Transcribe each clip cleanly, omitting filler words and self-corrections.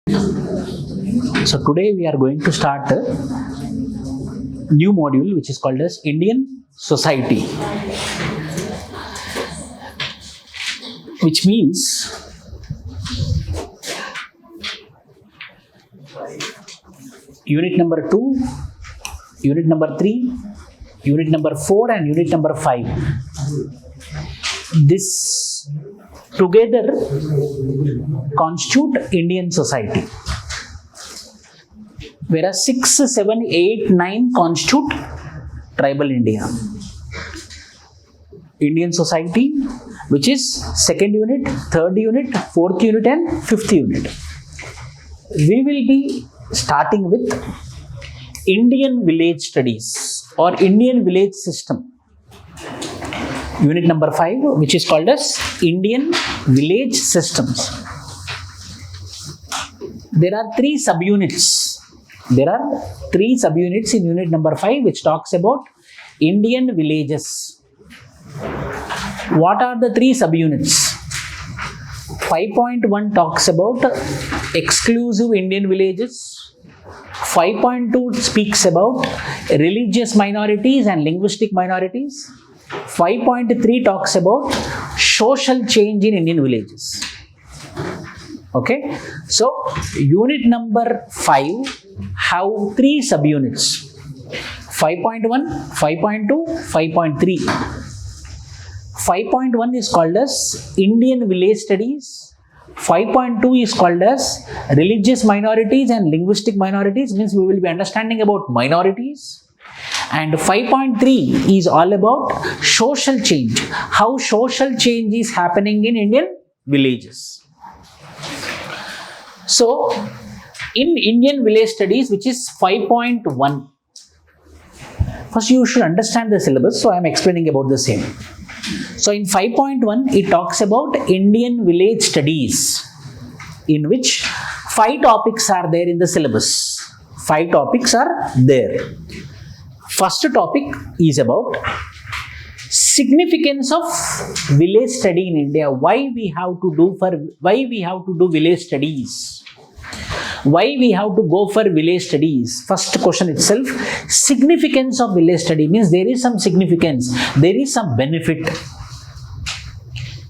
So today we are going to start a new module which is called as Indian Society, which means unit number 2, unit number 3, unit number 4 and unit number 5. This together constitute Indian society. Whereas 6, 7, 8, 9 constitute tribal India. Indian society, which is second unit, third unit, fourth unit and fifth unit. We will be starting with Indian village studies or Indian village system. Unit number 5, which is called as Indian village systems. There are 3 subunits. There are 3 subunits in unit number 5 which talks about Indian villages. What are the 3 subunits? 5.1 talks about exclusive Indian villages. 5.2 speaks about religious minorities and linguistic minorities. 5.3 talks about social change in Indian villages. Okay, so unit number 5 have 3 subunits: 5.1, 5.2, 5.3. 5.1 is called as Indian village studies. 5.2 is called as religious minorities and linguistic minorities, means we will be understanding about minorities. And 5.3 is all about social change, how social change is happening in Indian villages. So, in Indian village studies, which is 5.1, first you should understand the syllabus, so I am explaining about the same. So, in 5.1, it talks about Indian village studies, in which 5 topics are there in the syllabus. 5 topics are there. First topic is about significance of village study in India. Why we have to do village studies? Why we have to go for village studies? First question itself, significance of village study means there is some significance, there is some benefit.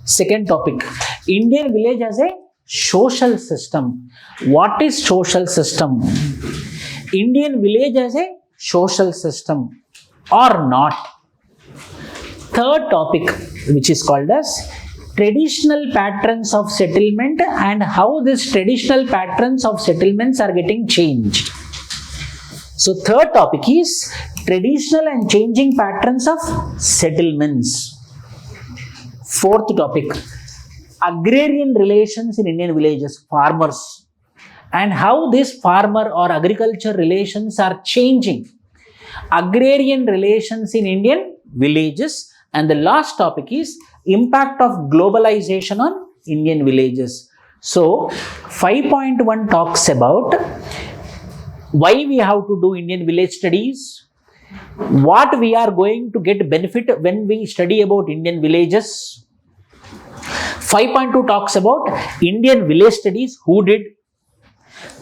Second topic, Indian village as a social system. What is social system? Indian village as a social system or not? Third topic, which is called as traditional patterns of settlement and how these traditional patterns of settlements are getting changed. So third topic is traditional and changing patterns of settlements. Fourth topic, agrarian relations in Indian villages, farmers, and how these farmer or agriculture relations are changing. Agrarian relations in Indian villages. And the last topic is impact of globalization on Indian villages. So 5.1 talks about why we have to do Indian village studies, what we are going to get benefit when we study about Indian villages. 5.2 talks about Indian village studies, who did.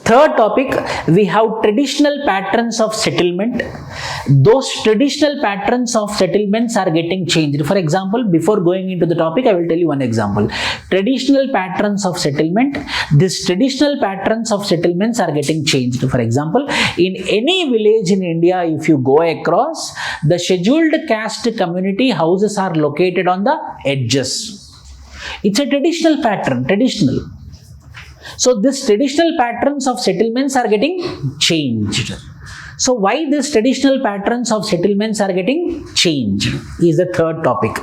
Third topic, we have traditional patterns of settlement. Those traditional patterns of settlements are getting changed. For example, before going into the topic, I will tell you one example. Traditional patterns of settlement. These traditional patterns of settlements are getting changed. For example, in any village in India, if you go across, the scheduled caste community houses are located on the edges. It's a traditional pattern, traditional. So, these traditional patterns of settlements are getting changed. So, why these traditional patterns of settlements are getting changed is the third topic.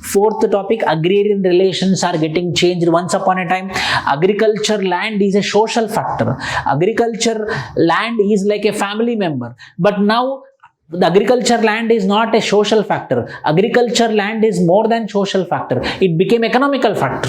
Fourth topic, agrarian relations are getting changed. Once upon a time, agriculture land is a social factor. Agriculture land is like a family member. But now, the agriculture land is not a social factor. Agriculture land is more than social factor. It became economical factor.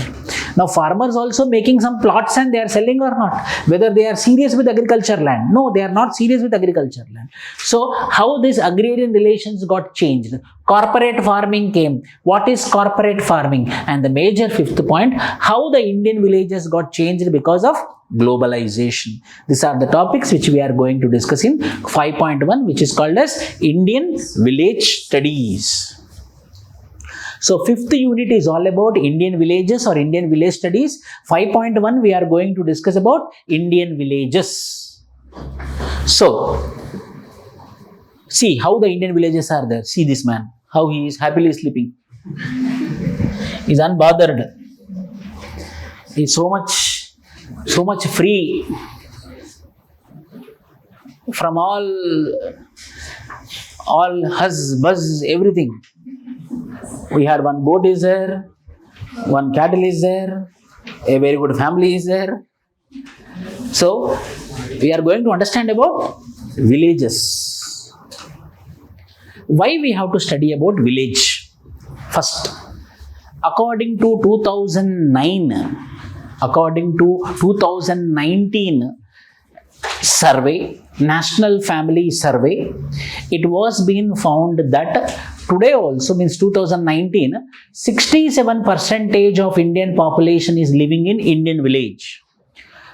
Now farmers also making some plots and they are selling or not. Whether they are serious with agriculture land? No, they are not serious with agriculture land. So how this agrarian relations got changed? Corporate farming came. What is corporate farming? And the major fifth point, how the Indian villages got changed because of globalization. These are the topics which we are going to discuss in 5.1, which is called as Indian village studies. So fifth unit is all about Indian villages or Indian village studies. 5.1 we are going to discuss about Indian villages. So see how the Indian villages are there. See this man, how he is happily sleeping. He is unbothered. He is so much free from all huzz, buzz, everything. We had one goat is there, one cattle is there, a very good family is there. So we are going to understand about villages. Why we have to study about village? First, according to 2019 survey, National Family Survey, it was being found that today also, means 2019, 67% of Indian population is living in Indian village.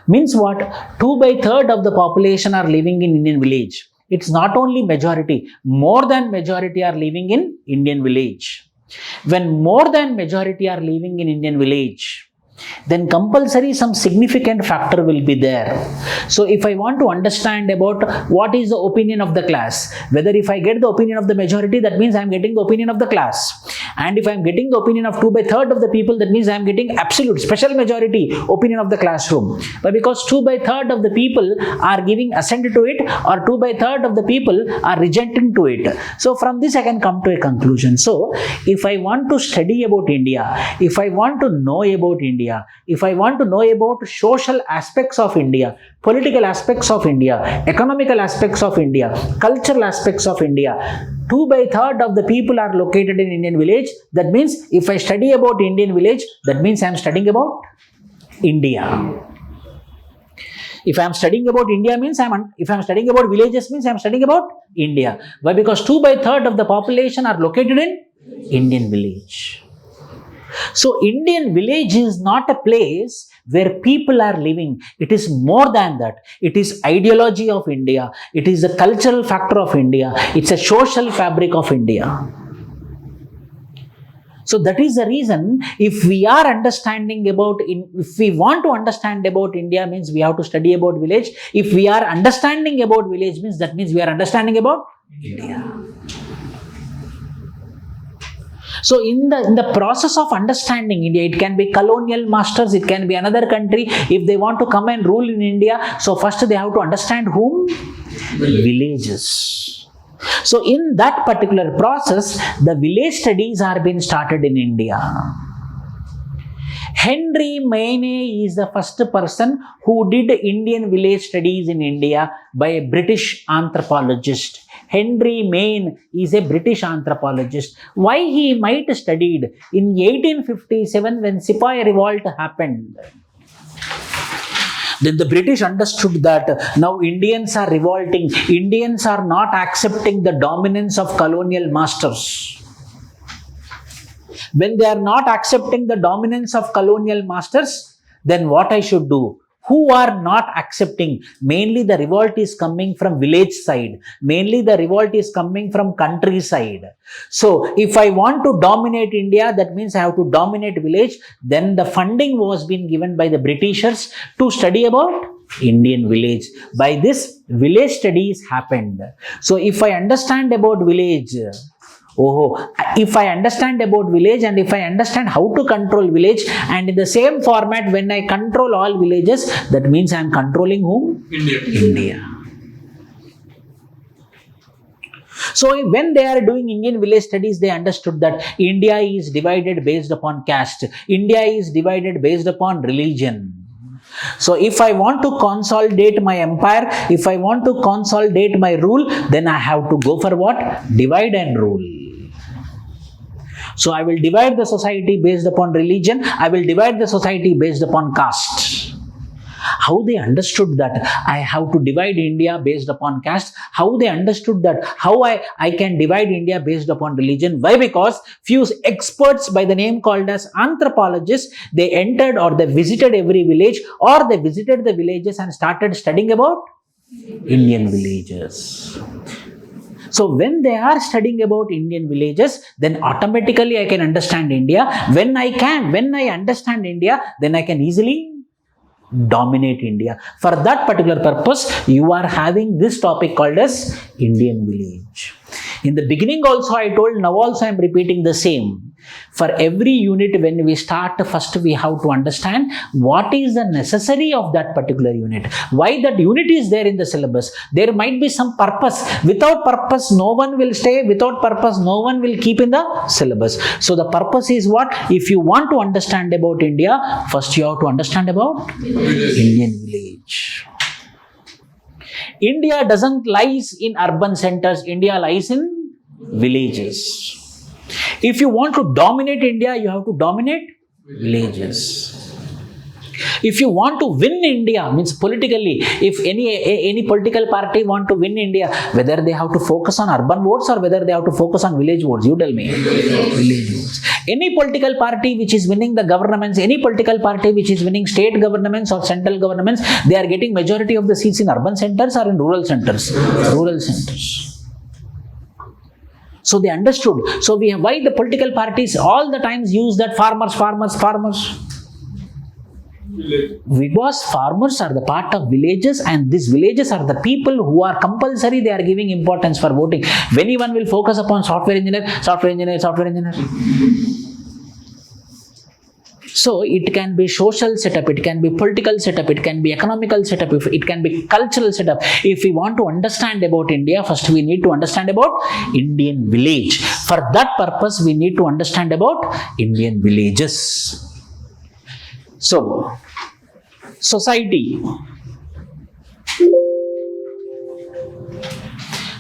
Means what? 2/3 of the population are living in Indian village. It's not only majority, more than majority are living in Indian village. When more than majority are living in Indian village, then compulsory some significant factor will be there. So if I want to understand about what is the opinion of the class, whether if I get the opinion of the majority, that means I am getting the opinion of the class. And if I am getting the opinion of 2/3 of the people, that means I am getting absolute special majority opinion of the classroom. But because 2/3 of the people are giving assent to it, or 2/3 of the people are rejecting to it. So from this I can come to a conclusion. So if I want to study about India, if I want to know about India, if I want to know about social aspects of India, political aspects of India, economical aspects of India, cultural aspects of India, 2/3 of the people are located in Indian village. That means if I study about Indian village, that means I am studying about India. If I am studying about India means if I am studying about villages means I am studying about India. Why? Because 2/3 of the population are located in Indian village. So Indian village is not a place where people are living. It is more than that. It is ideology of India. It is a cultural factor of India. It's a social fabric of India. So that is the reason, if we are understanding about, if we want to understand about India, means we have to study about village. If we are understanding about village, means that means we are understanding about India. So in the process of understanding India, it can be colonial masters, it can be another country. If they want to come and rule in India, so first they have to understand whom? Villages. So in that particular process, the village studies are being started in India. Henry Maine is the first person who did Indian village studies in India by a British anthropologist. Henry Maine is a British anthropologist. Why he might studied? In 1857, when Sepoy revolt happened, then the British understood that now Indians are revolting. Indians are not accepting the dominance of colonial masters. When they are not accepting the dominance of colonial masters, then what I should do? Who are not accepting? Mainly the revolt is coming from village side. Mainly the revolt is coming from countryside. So if I want to dominate India, that means I have to dominate village. Then the funding was being given by the Britishers to study about Indian village. By this, village studies happened. So if I understand about village, if I understand about village and if I understand how to control village, and in the same format when I control all villages, that means I am controlling whom? India. So when they are doing Indian village studies, they understood that India is divided based upon caste. India is divided based upon religion. So if I want to consolidate my empire, if I want to consolidate my rule, then I have to go for what? Divide and rule. So I will divide the society based upon religion. I will divide the society based upon caste. How they understood that I have to divide India based upon caste, how they understood that how I can divide India based upon religion. Why? Because few experts by the name called as anthropologists, they entered or they visited every village or they visited the villages and started studying about Indian villages. So when they are studying about Indian villages, then automatically I can understand India. When I understand India, then I can easily dominate India. For that particular purpose, you are having this topic called as Indian village. In the beginning also I told, now also I am repeating the same. For every unit, when we start, first we have to understand what is the necessary of that particular unit. Why that unit is there in the syllabus. There might be some purpose. Without purpose, no one will stay. Without purpose, no one will keep in the syllabus. So the purpose is what? If you want to understand about India, first you have to understand about Indian village. India doesn't lies in urban centers. India lies in villages. If you want to dominate India, you have to dominate villages. If you want to win India, means politically, if any political party want to win India, whether they have to focus on urban votes or whether they have to focus on village votes, you tell me. Village votes. Any political party which is winning the governments, any political party which is winning state governments or central governments, they are getting majority of the seats in urban centers or in rural centers. Rural centers. So they understood. So why the political parties all the times use that farmers. Because farmers are the part of villages, and these villages are the people who are compulsory, they are giving importance for voting. When anyone will focus upon software engineer. So it can be social setup, it can be political setup, it can be economical setup, it can be cultural setup. If we want to understand about India, first we need to understand about Indian village. For that purpose, we need to understand about Indian villages. So, society.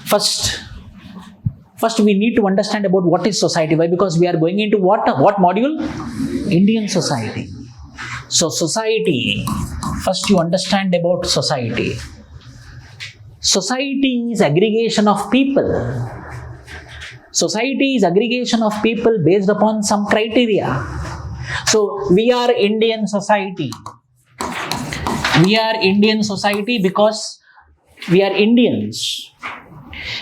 First we need to understand about what is society. Why? Because we are going into what module? Indian society. So society, first you understand about society. Society is aggregation of people. Society is aggregation of people based upon some criteria. So we are Indian society. We are Indian society because we are Indians.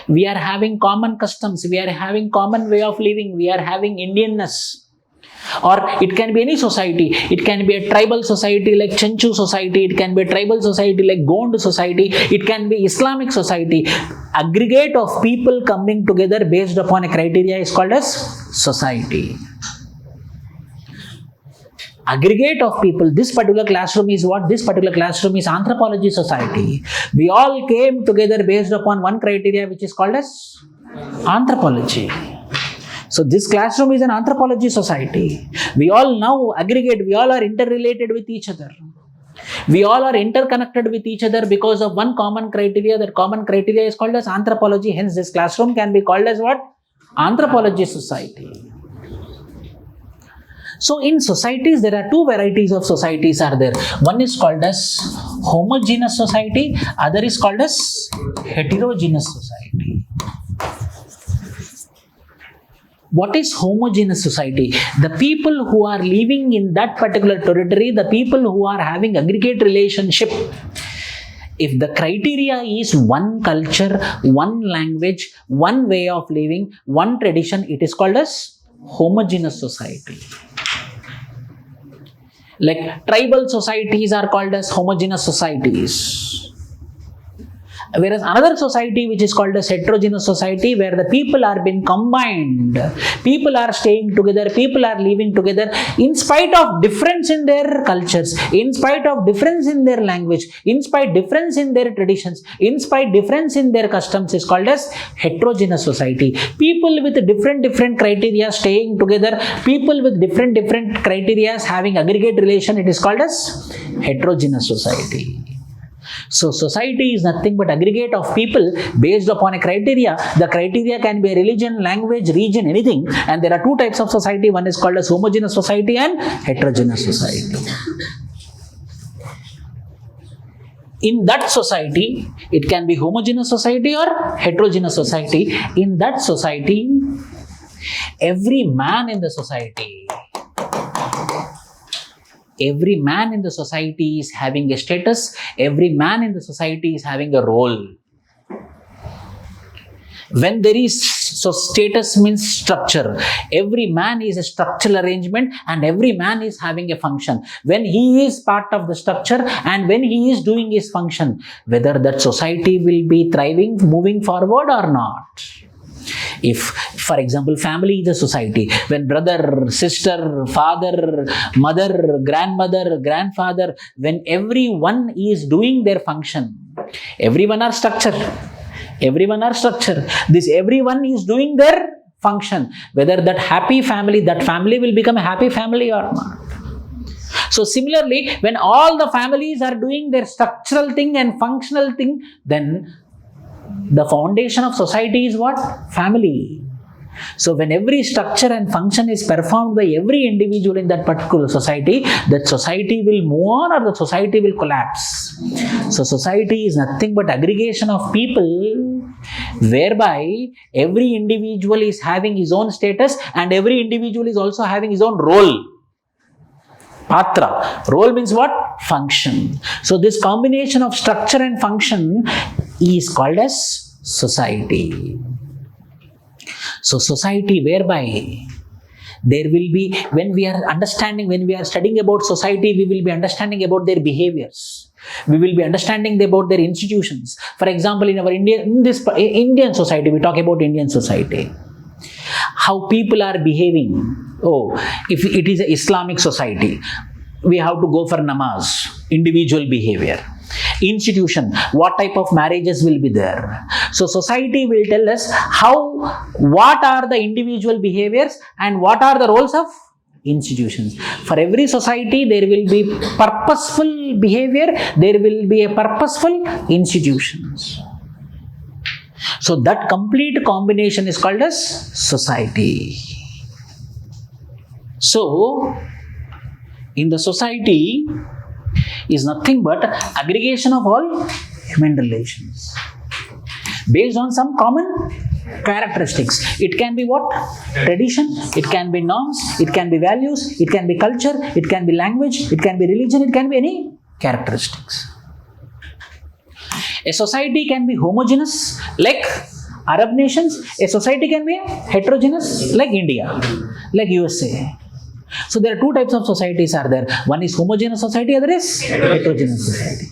We are having common customs. We are having common way of living. We are having Indianness. Or it can be any society. It can be a tribal society like Chenchu society. It can be a tribal society like Gond society. It can be Islamic society. Aggregate of people coming together based upon a criteria is called as society. Aggregate of people. This particular classroom is what? This particular classroom is Anthropology society. We all came together based upon one criteria which is called as Anthropology. So this classroom is an Anthropology society. We all now aggregate, we all are interrelated with each other. We all are interconnected with each other because of one common criteria. That common criteria is called as Anthropology. Hence this classroom can be called as what? Anthropology society. So in societies, there are two varieties of societies are there. One is called as homogeneous society, other is called as heterogeneous society. What is homogeneous society? The people who are living in that particular territory, the people who are having aggregate relationship. If the criteria is one culture, one language, one way of living, one tradition, it is called as homogeneous society. Like tribal societies are called as homogeneous societies. Whereas another society which is called as heterogeneous society, where the people are being combined, people are staying together, people are living together in spite of difference in their cultures, in spite of difference in their language, in spite difference in their traditions, in spite difference in their customs, is called as heterogeneous society. People with different criteria staying together, people with different criteria having aggregate relation, it is called as heterogeneous society. So society is nothing but aggregate of people based upon a criteria. The criteria can be a religion, language, region, anything. And there are two types of society. One is called as homogeneous society and heterogeneous society. In that society, it can be homogeneous society or heterogeneous society. In that society, every man in the society is having a status, every man in the society is having a role. When there is, so status means structure. Every man is a structural arrangement and every man is having a function. When he is part of the structure and when he is doing his function, whether that society will be thriving, moving forward or not. If, for example, family is a society, when brother, sister, father, mother, grandmother, grandfather, when everyone is doing their function, everyone are structure. This everyone is doing their function. Whether that happy family, that family will become a happy family or not. So similarly, when all the families are doing their structural thing and functional thing, then the foundation of society is what? Family. So when every structure and function is performed by every individual in that particular society, that society will move on or the society will collapse. So society is nothing but aggregation of people whereby every individual is having his own status and every individual is also having his own role. Patra. Role means what? Function. So this combination of structure and function is called as society. So society whereby there will be, when we are studying about society, we will be understanding about their behaviors. We will be understanding about their institutions. For example, in our Indian society, we talk about Indian society. How people are behaving. Oh, if it is an Islamic society, we have to go for namaz, individual behavior. Institution, what type of marriages will be there. So society will tell us what are the individual behaviors and what are the roles of institutions. For every society, there will be purposeful behavior, there will be a purposeful institutions. So that complete combination is called as society. So, in the society is nothing but aggregation of all human relations based on some common characteristics. It can be what? Tradition, it can be norms, it can be values, it can be culture, it can be language, it can be religion, it can be any characteristics. A society can be homogeneous like Arab nations, a society can be heterogeneous like India, like USA. So there are two types of societies are there. One is homogeneous society, other is heterogeneous society.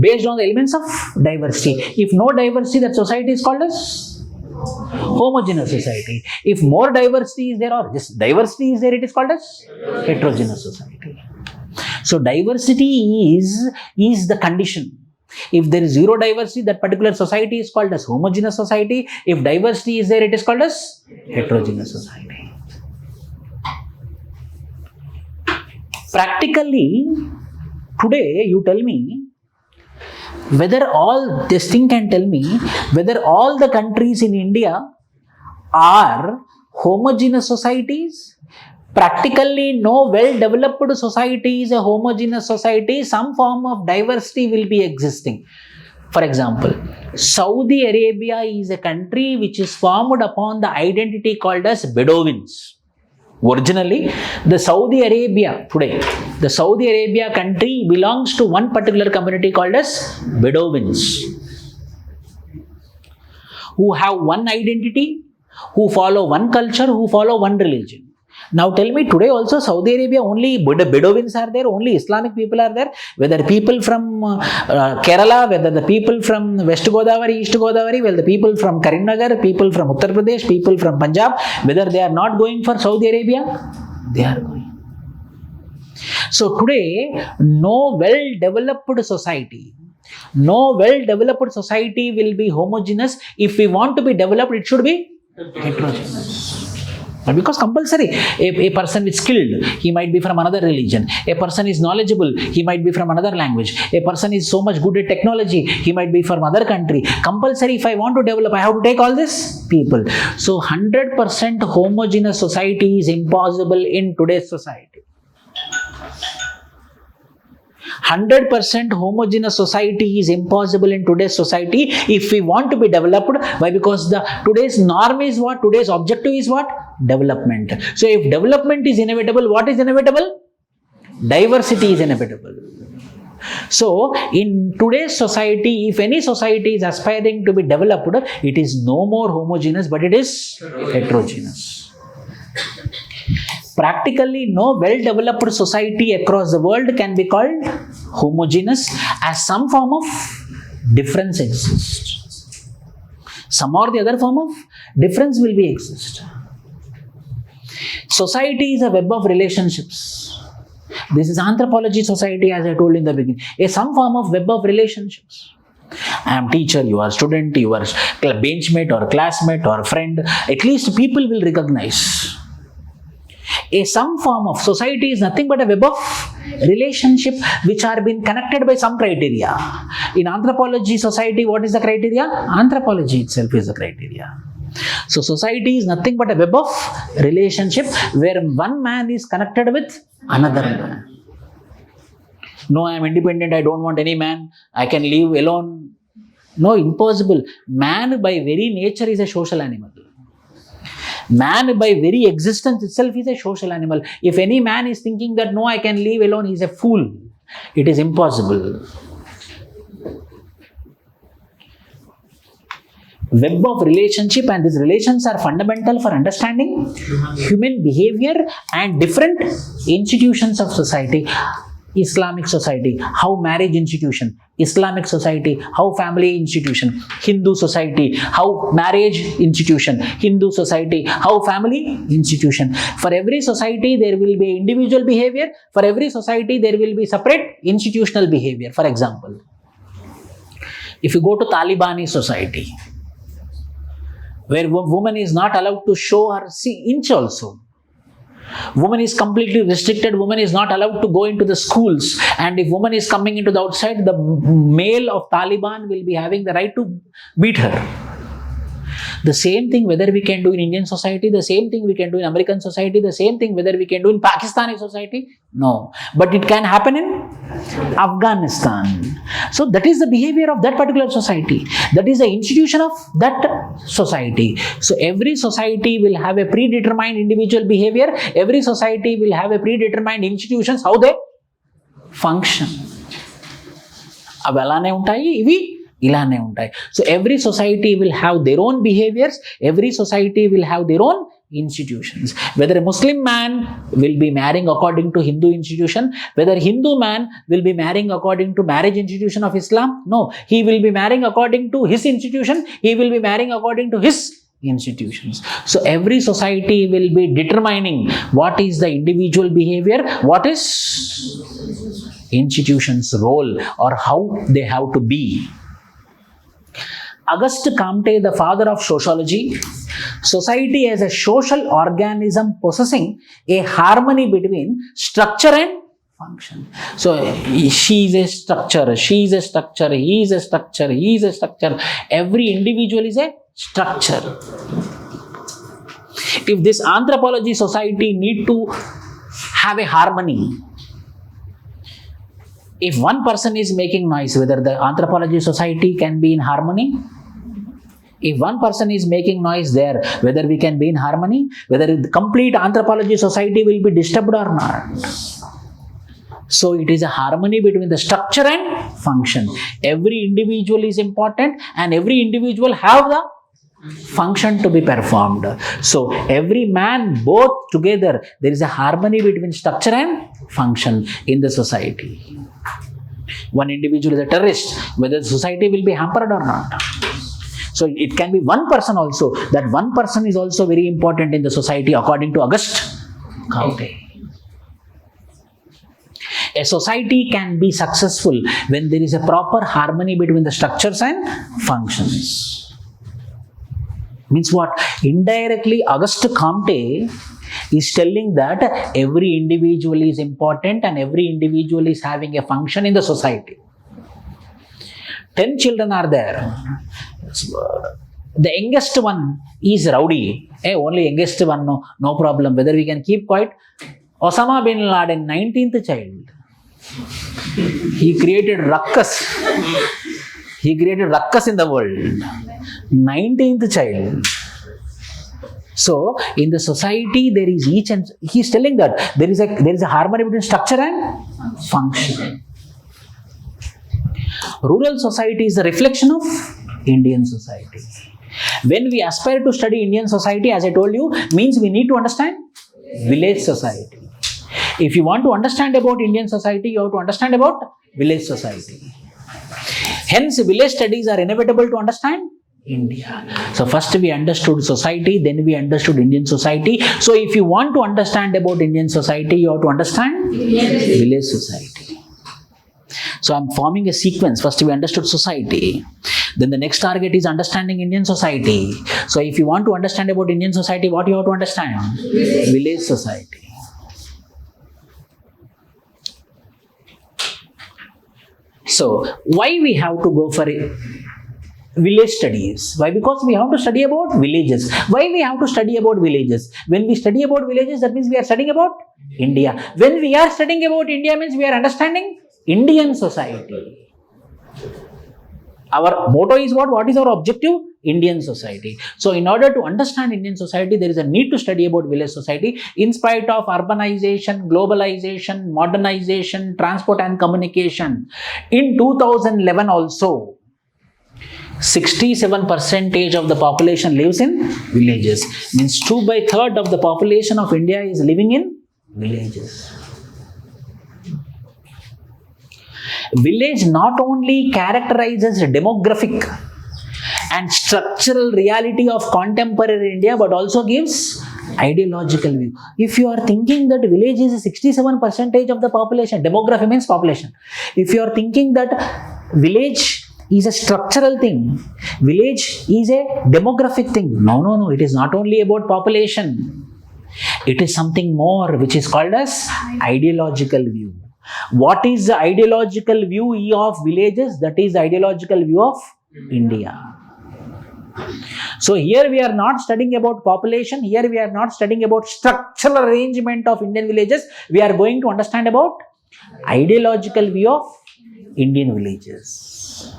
Based on the elements of diversity. If no diversity, that society is called as homogeneous society. If more diversity is there or just diversity is there, it is called as heterogeneous society. So diversity is the condition. If there is zero diversity, that particular society is called as homogeneous society. If diversity is there, it is called as heterogeneous society. Practically, today you tell me whether all this thing can tell me whether all the countries in India are homogeneous societies. Practically no well-developed society is a homogeneous society. Some form of diversity will be existing. For example, Saudi Arabia is a country which is formed upon the identity called as Bedouins. Originally, the Saudi Arabia country belongs to one particular community called as Bedouins, who have one identity, who follow one culture, who follow one religion. Now tell me, today also Saudi Arabia only Bedouins are there, only Islamic people are there, whether people from Kerala, whether the people from West Godavari, East Godavari, whether the people from Karimnagar, people from Uttar Pradesh, people from Punjab, whether they are not going for Saudi Arabia, they are going. So today, no well-developed society will be homogeneous. If we want to be developed, it should be heterogeneous. Because compulsory, a person is skilled, he might be from another religion. A person is knowledgeable, he might be from another language. A person is so much good at technology, he might be from other country. Compulsory, if I want to develop, I have to take all this people. So 100% homogeneous society is impossible in today's society. 100% homogeneous society is impossible in today's society if we want to be developed. Why? Because today's norm is what? Today's objective is what? Development. So if development is inevitable, what is inevitable? Diversity is inevitable. So in today's society, if any society is aspiring to be developed, it is no more homogeneous, but it is heterogeneous. Practically no well-developed society across the world can be called homogeneous, as some form of difference exists. Some or the other form of difference will be exist. Society is a web of relationships. This is anthropology society, as I told in the beginning. Some form of web of relationships. I am teacher, you are student, you are benchmate or classmate or friend. At least people will recognize. Some form of society is nothing but a web of relationship which are being connected by some criteria. In anthropology society, what is the criteria? Anthropology itself is the criteria. So society is nothing but a web of relationship where one man is connected with another man. No, I am independent, I don't want any man, I can live alone. No, impossible. Man by very nature is a social animal. Man by very existence itself is a social animal. If any man is thinking that no, I can live alone, he is a fool. It is impossible. Web of relationship, and these relations are fundamental for understanding human behavior and different institutions of society. Islamic society, how marriage institution. Islamic society, how family institution. Hindu society, how marriage institution. Hindu society, how family institution. For every society, there will be individual behavior. For every society, there will be separate institutional behavior. For example, if you go to Talibani society, where a woman is not allowed to show her inch also. Woman is completely restricted. Woman is not allowed to go into the schools. And if woman is coming into the outside, the male of Taliban will be having the right to beat her. The same thing whether we can do in Indian society, the same thing we can do in American society, the same thing whether we can do in Pakistani society. No. But it can happen in Afghanistan. So that is the behavior of that particular society. That is the institution of that society. So every society will have a predetermined individual behavior. Every society will have a predetermined institutions, how they function. Avalane untai, ivi ilane untai. So every society will have their own behaviors. Every society will have their own institutions. Whether a Muslim man will be marrying according to Hindu institution, whether a Hindu man will be marrying according to marriage institution of Islam, no, he will be marrying according to his institution, he will be marrying according to his institutions. So every society will be determining what is the individual behavior, what is institution's role or how they have to be. Auguste Comte, the father of sociology, society as a social organism possessing a harmony between structure and function. So she is a structure, she is a structure, he is a structure, he is a structure. Every individual is a structure. If this anthropology society need to have a harmony, if one person is making noise, whether the anthropology society can be in harmony. If one person is making noise there, whether we can be in harmony, whether the complete anthropology society will be disturbed or not. So it is a harmony between the structure and function. Every individual is important and every individual have the function to be performed. So every man, both together, there is a harmony between structure and function in the society. One individual is a terrorist, whether the society will be hampered or not. So it can be one person also. That one person is also very important in the society according to Auguste Comte. A society can be successful when there is a proper harmony between the structures and functions. Means what? Indirectly, Auguste Comte is telling that every individual is important and every individual is having a function in the society. 10 children are there. The youngest one is rowdy. Only youngest one, no problem. Whether we can keep quiet. Osama bin Laden, 19th child. He created ruckus. He created ruckus in the world. 19th child. So in the society there is each, and he is telling that there is a harmony between structure and function. Rural society is a reflection of Indian society. When we aspire to study Indian society, as I told you, means we need to understand village society. If you want to understand about Indian society, you have to understand about village society. Hence, village studies are inevitable to understand India. So first we understood society, then we understood Indian society. So if you want to understand about Indian society, you have to understand village society. So I'm forming a sequence. First we understood society. Then the next target is understanding Indian society. So if you want to understand about Indian society, what you have to understand? Village society. So why we have to go for village studies? Why? Because we have to study about villages. Why we have to study about villages? When we study about villages, that means we are studying about India. When we are studying about India, means we are understanding Indian society. Our motto is what? What is our objective? Indian society. So in order to understand Indian society, there is a need to study about village society. In spite of urbanization, globalization, modernization, transport and communication, in 2011 also, 67% of the population lives in villages. Means 2/3 of the population of India is living in villages. Village not only characterizes demographic and structural reality of contemporary India, but also gives ideological view. If you are thinking that village is 67% of the population, demography means population. If you are thinking that village is a structural thing, village is a demographic thing. No. It is not only about population. It is something more, which is called as ideological view. What is the ideological view of villages? That is the ideological view of India. So here we are not studying about population. Here we are not studying about structural arrangement of Indian villages. We are going to understand about ideological view of Indian villages.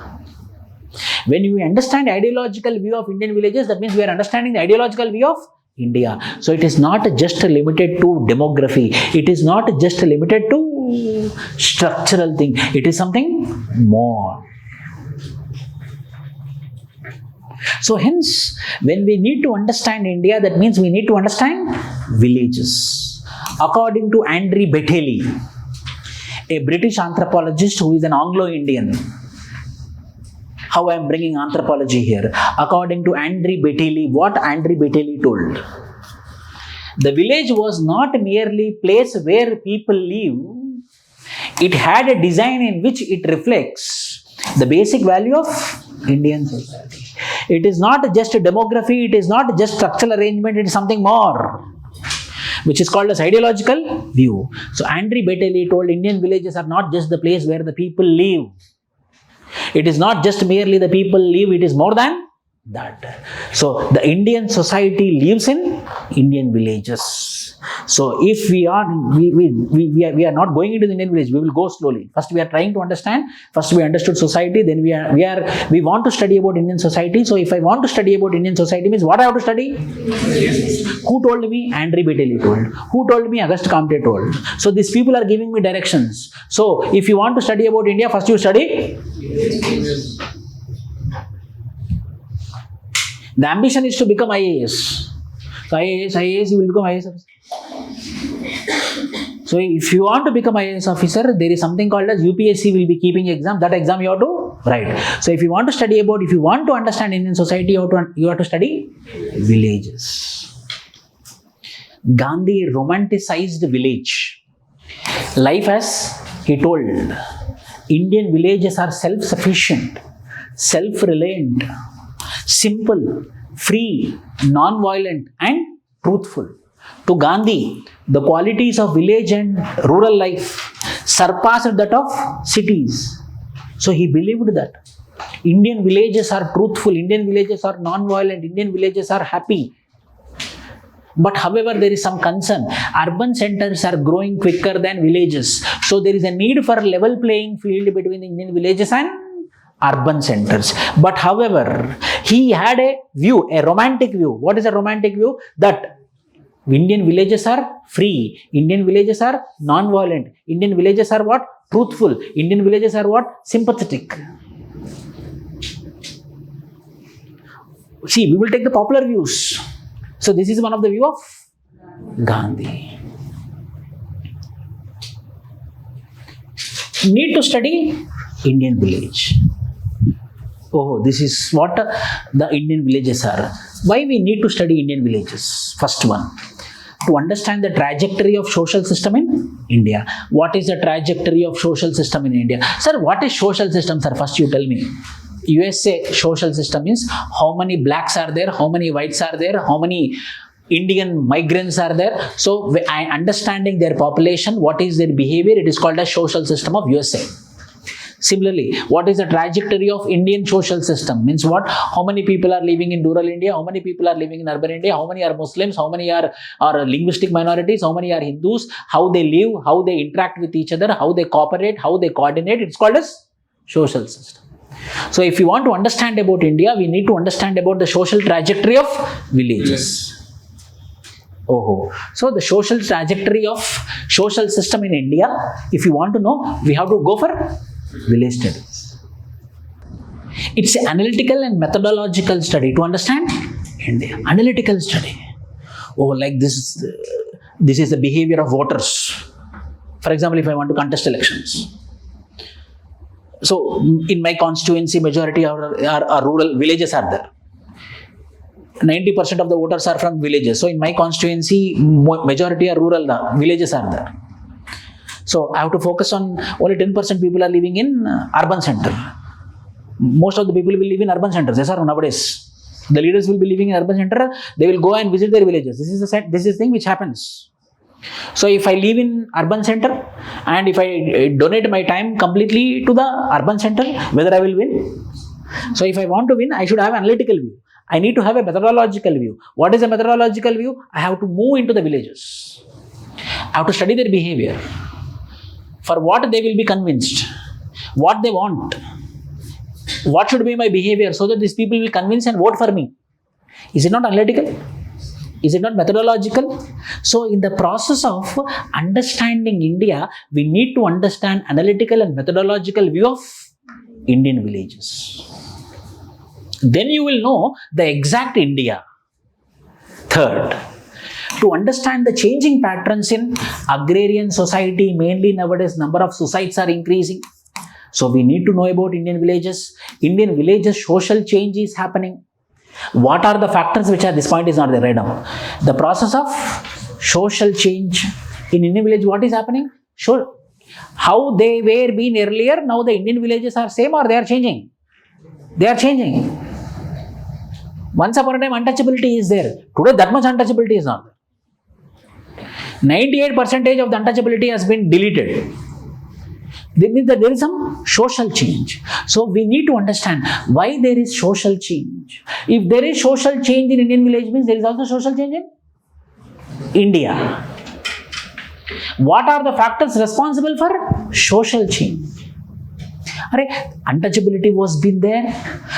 When we understand ideological view of Indian villages, that means we are understanding the ideological view of India. So it is not just limited to demography. It is not just limited to structural thing. It is something more. So hence, when we need to understand India, that means we need to understand villages. According to Andrew Betteley, a British anthropologist who is an Anglo-Indian. How I am bringing anthropology here. According to Andrew Betteley, what Andrew Betteley told. The village was not merely a place where people live. It had a design in which it reflects the basic value of Indian society. It is not just a demography, it is not just structural arrangement, it is something more, which is called as ideological view. So Andrew Betteley told Indian villages are not just the place where the people live. It is not just merely the people live, it is more than that. So the Indian society lives in Indian villages. So if we are not going into the Indian village, we will go slowly. First we are trying to understand. First we understood society. Then we want to study about Indian society. So if I want to study about Indian society, means what I have to study? Who told me? Andrew Betteley told. Who told me? Auguste Comte told. So these people are giving me directions. So if you want to study about India, first you study. The ambition is to become IAS. So IAS, you will become IAS officer. So if you want to become IAS officer, there is something called as UPSC will be keeping exam. That exam you have to write. So if you want to study about, if you want to understand Indian society, you have to study villages. Gandhi romanticized village life as he told. Indian villages are self-sufficient, self-reliant, simple, free, non-violent and truthful. To Gandhi, the qualities of village and rural life surpassed that of cities. So he believed that Indian villages are truthful, Indian villages are non-violent, Indian villages are happy. But however, there is some concern. Urban centers are growing quicker than villages. So there is a need for a level playing field between Indian villages and urban centers. But however, he had a view, a romantic view. What is a romantic view? That Indian villages are free. Indian villages are non-violent. Indian villages are what? Truthful. Indian villages are what? Sympathetic. See, we will take the popular views. So this is one of the view of Gandhi. Need to study Indian village. Oh, this is what the Indian villages are. Why we need to study Indian villages? First one, to understand the trajectory of social system in India. What is the trajectory of social system in India? Sir, what is social system, sir? First you tell me. USA social system is how many blacks are there, how many whites are there, how many Indian migrants are there. So, understanding their population, what is their behavior, it is called as social system of USA. Similarly, what is the trajectory of Indian social system? Means what? How many people are living in rural India? How many people are living in urban India? How many are Muslims? How many are linguistic minorities? How many are Hindus? How they live? How they interact with each other? How they cooperate? How they coordinate? It's called as social system. So, if you want to understand about India, we need to understand about the social trajectory of villages. Oh, so the social trajectory of social system in India, if you want to know, we have to go for village studies. It's an analytical and methodological study to understand India. Analytical study. Oh, like this is the behavior of voters. For example, if I want to contest elections. So, in my constituency, majority are rural, villages are there. 90% of the voters are from villages. So, in my constituency, majority are rural, the villages are there. So, I have to focus on only 10% people are living in urban center. Most of the people will live in urban centers. Yes, sir, nowadays. The leaders will be living in urban center. They will go and visit their villages. This is the thing which happens. So, if I live in urban center and if I donate my time completely to the urban center, whether I will win? So, if I want to win, I should have an analytical view. I need to have a methodological view. What is a methodological view? I have to move into the villages. I have to study their behavior. For what they will be convinced, what they want, what should be my behavior so that these people will convince and vote for me. Is it not analytical? Is it not methodological? So, in the process of understanding India, we need to understand analytical and methodological view of Indian villages. Then you will know the exact India. Third, to understand the changing patterns in agrarian society, mainly nowadays number of suicides are increasing. So, we need to know about Indian villages. Indian villages social change is happening. What are the factors which are, this point is not there right now. The process of social change in Indian village, what is happening? Sure. How they were been earlier, now the Indian villages are same or they are changing? They are changing. Once upon a time untouchability is there. Today that much untouchability is not there. 98% of the untouchability has been deleted. That means that there is some social change. So, we need to understand why there is social change. If there is social change in Indian village, means there is also social change in India. What are the factors responsible for social change? Untouchability was been there.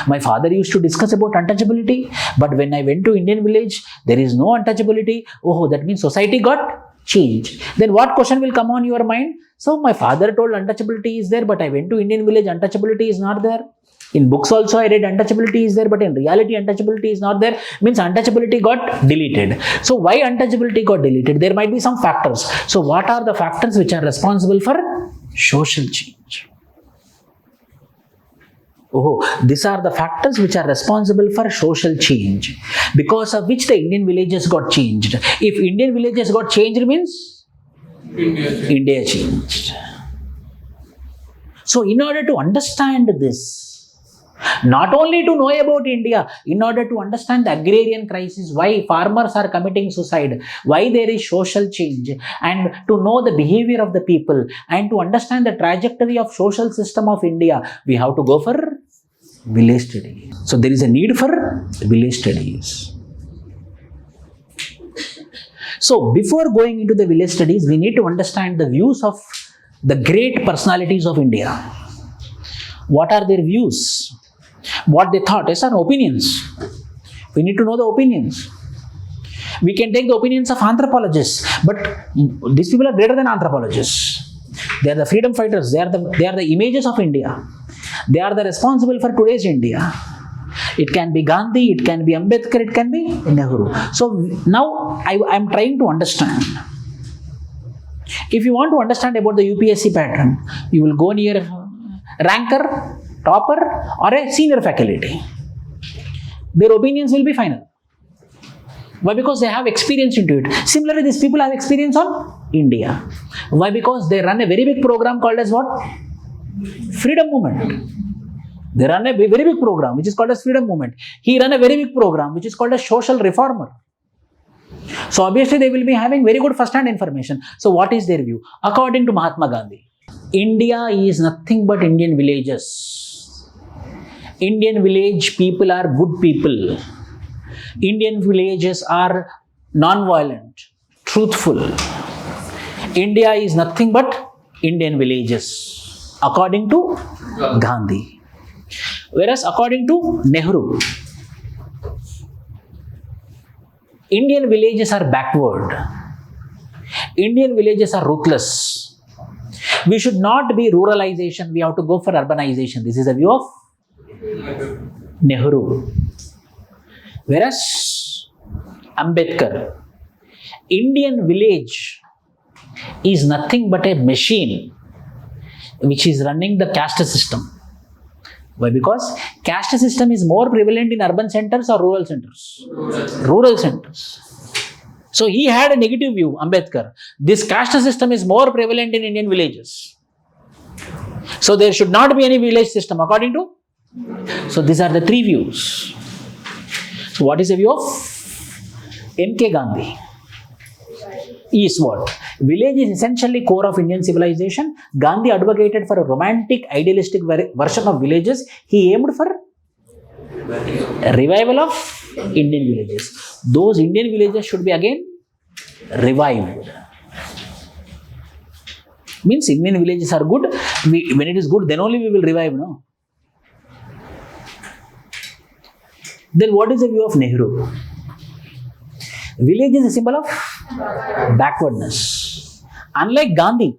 My father used to discuss about untouchability, but when I went to Indian village, there is no untouchability. Oh, that means society got changed. Then what question will come on your mind? So, my father told untouchability is there, but I went to Indian village, untouchability is not there. In books also I read untouchability is there, but in reality untouchability is not there. Means untouchability got deleted. So, why untouchability got deleted? There might be some factors. So, what are the factors which are responsible for social change? Oh, these are the factors which are responsible for social change, because of which the Indian villages got changed. If Indian villages got changed means India changed. So, in order to understand this, Not only to know about India, in order to understand the agrarian crisis, why farmers are committing suicide, why there is social change, and to know the behavior of the people, and to understand the trajectory of social system of India, we have to go for village studies. So there is a need for village studies. So before going into the village studies, we need to understand the views of the great personalities of India. What are their views? What they thought? Yes, are opinions. We need to know the opinions. We can take the opinions of anthropologists, but these people are greater than anthropologists. They are the freedom fighters. They are the images of India. They are the responsible for today's India. It can be Gandhi, it can be Ambedkar, it can be Nehru. So now I am trying to understand. If you want to understand about the UPSC pattern, you will go near ranker, topper, or a senior faculty. Their opinions will be final. Why? Because they have experience into it. Similarly, these people have experience on India. Why? Because they run a very big program called as what? Freedom Movement. They run a very big program which is called as Freedom Movement. He ran a very big program which is called as Social Reformer. So obviously they will be having very good first-hand information. So what is their view? According to Mahatma Gandhi, India is nothing but Indian villages. Indian village people are good people. Indian villages are non-violent, truthful. India is nothing but Indian villages, according to Gandhi. Whereas according to Nehru, Indian villages are backward. Indian villages are ruthless. We should not be ruralization, we have to go for urbanization. This is the view of Nehru. Whereas Ambedkar, Indian village is nothing but a machine which is running the caste system. Why? Because caste system is more prevalent in urban centers or rural centers? Rural centers. So he had a negative view, Ambedkar. This caste system is more prevalent in Indian villages. So there should not be any village system according to. So these are the three views. So what is the view of M.K. Gandhi? Is what? Village is essentially core of Indian civilization. Gandhi advocated for a romantic, idealistic version of villages. He aimed for a revival of Indian villages. Those Indian villages should be again revived. Means Indian villages are good. When it is good, then only we will revive, no? Then what is the view of Nehru? Village is a symbol of backwardness. Unlike Gandhi,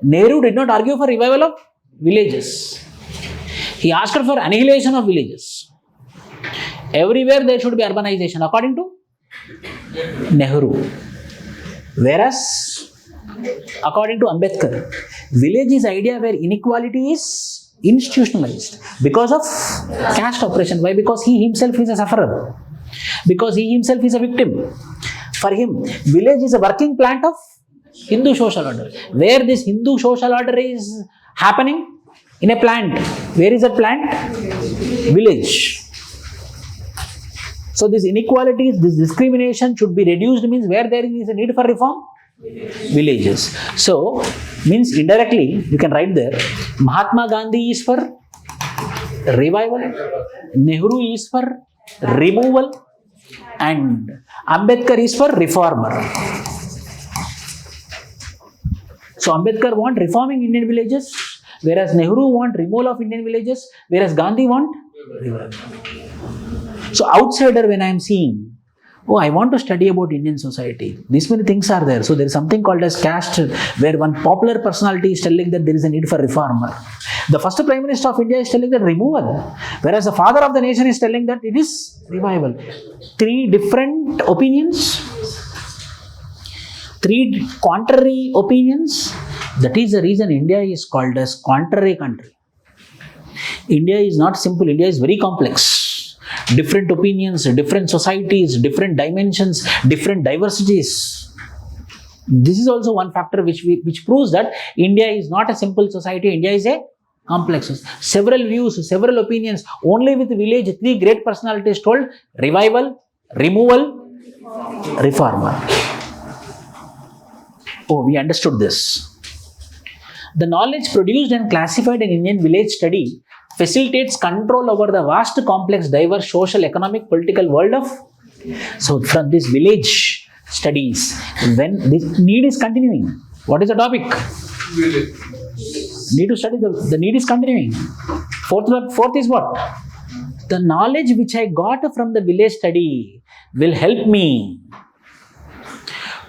Nehru did not argue for revival of villages. He asked for annihilation of villages. Everywhere there should be urbanization according to Nehru. Whereas, according to Ambedkar, village is idea where inequality is institutionalized because of caste oppression. Why? Because he himself is a sufferer. Because he himself is a victim. For him, village is a working plant of Hindu social order. Where this Hindu social order is happening? In a plant. Where is that plant? Village. So this inequalities, this discrimination should be reduced, means where there is a need for reform? Villages. So, means indirectly, you can write there, Mahatma Gandhi is for revival, Nehru is for removal, and Ambedkar is for reformer. So Ambedkar want reforming Indian villages, whereas Nehru want removal of Indian villages, whereas Gandhi want revival. So outsider, when I am seeing, oh, I want to study about Indian society, these many things are there. So there is something called as caste, where one popular personality is telling that there is a need for reformer. The first Prime Minister of India is telling that removal, whereas the father of the nation is telling that it is revival. Three different opinions, three contrary opinions. That is the reason India is called as contrary country. India is not simple, India is very complex. Different opinions, different societies, different dimensions, different diversities. This is also one factor which proves that India is not a simple society. India is a complexes. Several views, several opinions. Only with village, 3 great personalities told: revival, removal, reformer. Oh, we understood this. The knowledge produced and classified in Indian village study facilitates control over the vast, complex, diverse social, economic, political world of. So, from this village studies, when this need is continuing, what is the topic? Village. Need to study the need is continuing. Fourth is what? The knowledge which I got from the village study will help me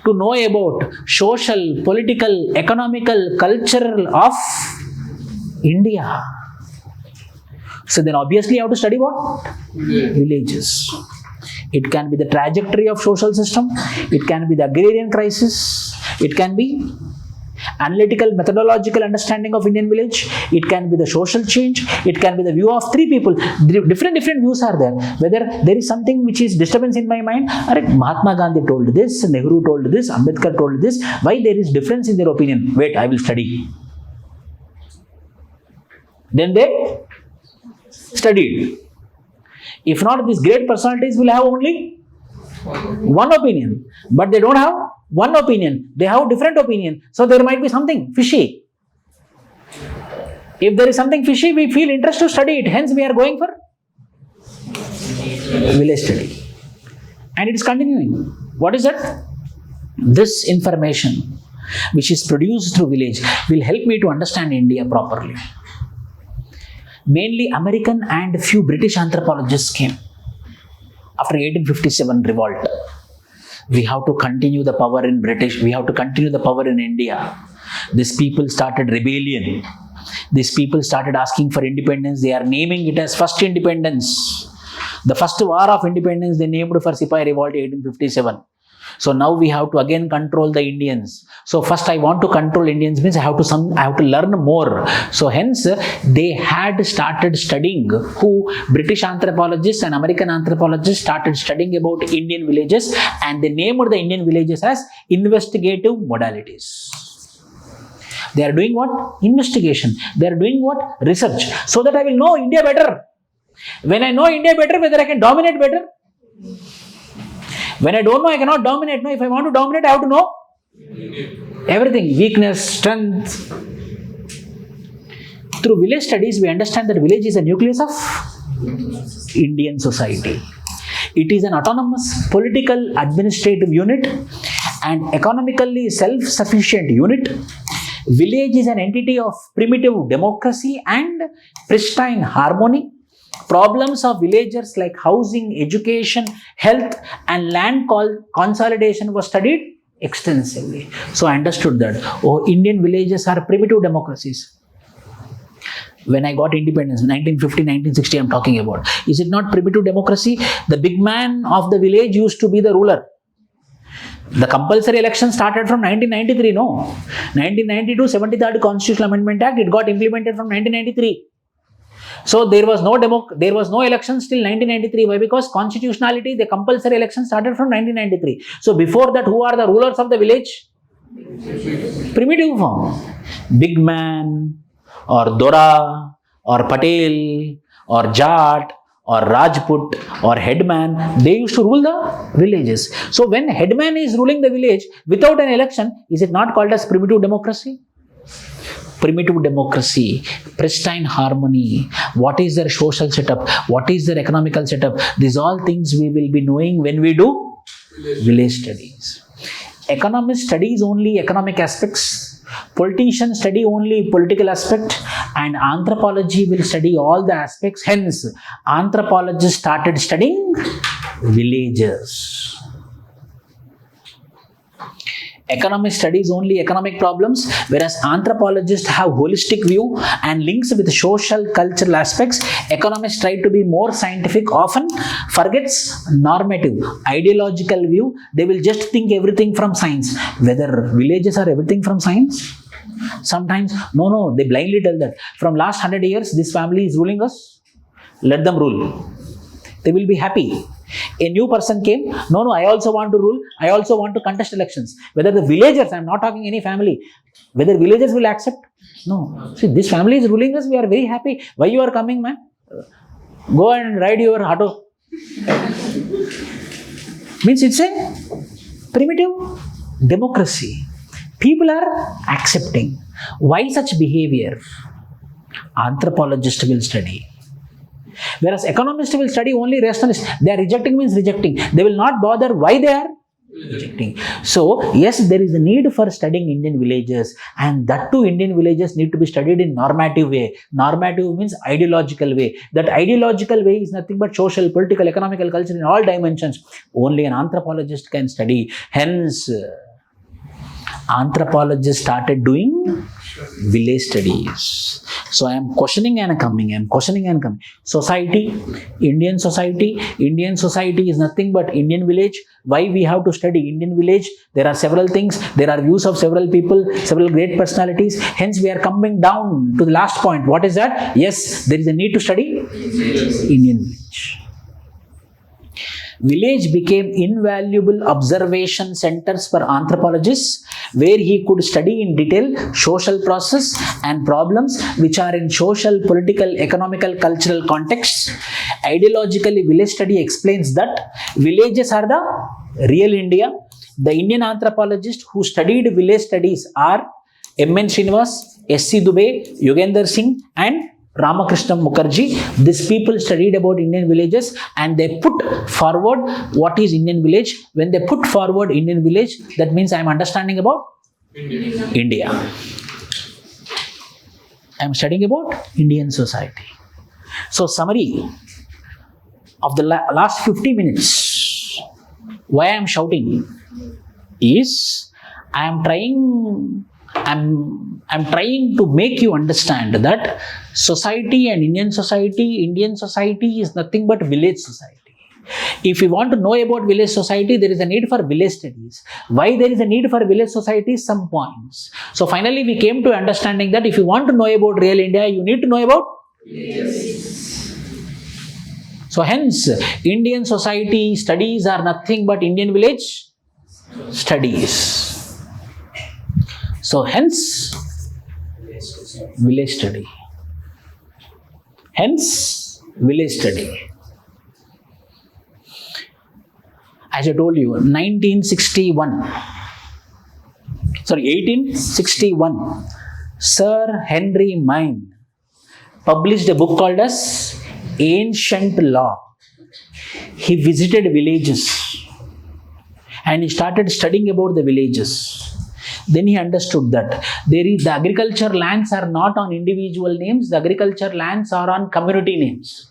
to know about social, political, economical, cultural of India. So then obviously you have to study what? Villages. It can be the trajectory of social system. It can be the agrarian crisis. It can be analytical, methodological understanding of Indian village. It can be the social change. It can be the view of 3 people. Different views are there. Whether there is something which is disturbance in my mind, Mahatma Gandhi told this, Nehru told this, Ambedkar told this. Why there is difference in their opinion? Wait, I will study. Then they studied. If not, these great personalities will have only one opinion. But they don't have one opinion. They have different opinion. So there might be something fishy. If there is something fishy, we feel interest to study it. Hence, we are going for village study. And it is continuing. What is that? This information, which is produced through village, will help me to understand India properly. Mainly American and few British anthropologists came after 1857 revolt. We have to continue the power in British. We have to continue the power in India. These people started rebellion. These people started asking for independence. They are naming it as first independence. The first war of independence they named for Sipai Revolt 1857. So now we have to again control the Indians. So first I want to control Indians means I have to learn more. So hence they had started studying British anthropologists and American anthropologists started studying about Indian villages, and they named the Indian villages as investigative modalities. They are doing what? Investigation. They are doing what? Research. So that I will know India better. When I know India better, whether I can dominate better. When I don't know, I cannot dominate. No, if I want to dominate, I have to know everything. Weakness, strength. Through village studies, we understand that village is a nucleus of Indian society. It is an autonomous political administrative unit and economically self-sufficient unit. Village is an entity of primitive democracy and pristine harmony. Problems of villagers like housing, education, health, and land consolidation was studied extensively. So I understood that Indian villages are primitive democracies. When I got independence, 1950, 1960, I'm talking about. Is it not primitive democracy? The big man of the village used to be the ruler. The compulsory election started from 1993, no. 1992, 73rd Constitutional Amendment Act, it got implemented from 1993. So there was no elections till 1993. Why? Because constitutionality, the compulsory election started from 1993. So before that, who are the rulers of the village? Primitive form. Big man, or Dora, or Patel, or Jat, or Rajput, or headman, they used to rule the villages. So when headman is ruling the village without an election, is it not called as primitive democracy? Primitive democracy, pristine harmony, what is their social setup, what is their economical setup, these all things we will be knowing when we do village studies. Economists studies only economic aspects, politicians study only political aspect, and anthropology will study all the aspects. Hence, anthropologists started studying villages. Economics studies only economic problems, whereas anthropologists have holistic view and links with social, cultural aspects. Economists try to be more scientific, often forgets normative, ideological view. They will just think everything from science. Whether villages are everything from science? Sometimes, no, they blindly tell that. From last 100 years, this family is ruling us. Let them rule. They will be happy. A new person came, no, I also want to rule, I also want to contest elections. Whether the villagers, I'm not talking any family, whether villagers will accept? No. See, this family is ruling us, we are very happy. Why you are coming, man? Go and ride your auto. Means it's a primitive democracy. People are accepting. Why such behavior? Anthropologists will study. Whereas economists will study only rationalists. They are rejecting means rejecting. They will not bother why they are rejecting. So, yes, there is a need for studying Indian villages, and that too Indian villages need to be studied in normative way. Normative means ideological way. That ideological way is nothing but social, political, economical, cultural in all dimensions. Only an anthropologist can study. Hence, anthropologists started doing village studies. So I am questioning and coming. Society, Indian society is nothing but Indian village. Why we have to study Indian village? There are several things. There are views of several people, several great personalities. Hence we are coming down to the last point. What is that? Yes, there is a need to study Indian village. Village became invaluable observation centers for anthropologists, where he could study in detail social process and problems which are in social, political, economical, cultural contexts. Ideologically, village study explains that villages are the real India. The Indian anthropologists who studied village studies are M.N. Srinivas, S.C. Dubey, Yogender Singh and Ramakrishna Mukherjee. These people studied about Indian villages and they put forward what is Indian village. When they put forward Indian village, that means I am understanding about India. I am studying about Indian society. So, summary of the last 50 minutes, why I am shouting is I'm trying to make you understand that society and Indian society is nothing but village society. If you want to know about village society, there is a need for village studies. Why there is a need for village society? Some points. So finally we came to understanding that if you want to know about real India, you need to know about villages. So hence, Indian society studies are nothing but Indian village studies. So hence, village study. Hence, village study. As I told you, 1861, Sir Henry Mine published a book called as Ancient Law. He visited villages and he started studying about the villages. Then he understood that the agriculture lands are not on individual names, the agriculture lands are on community names.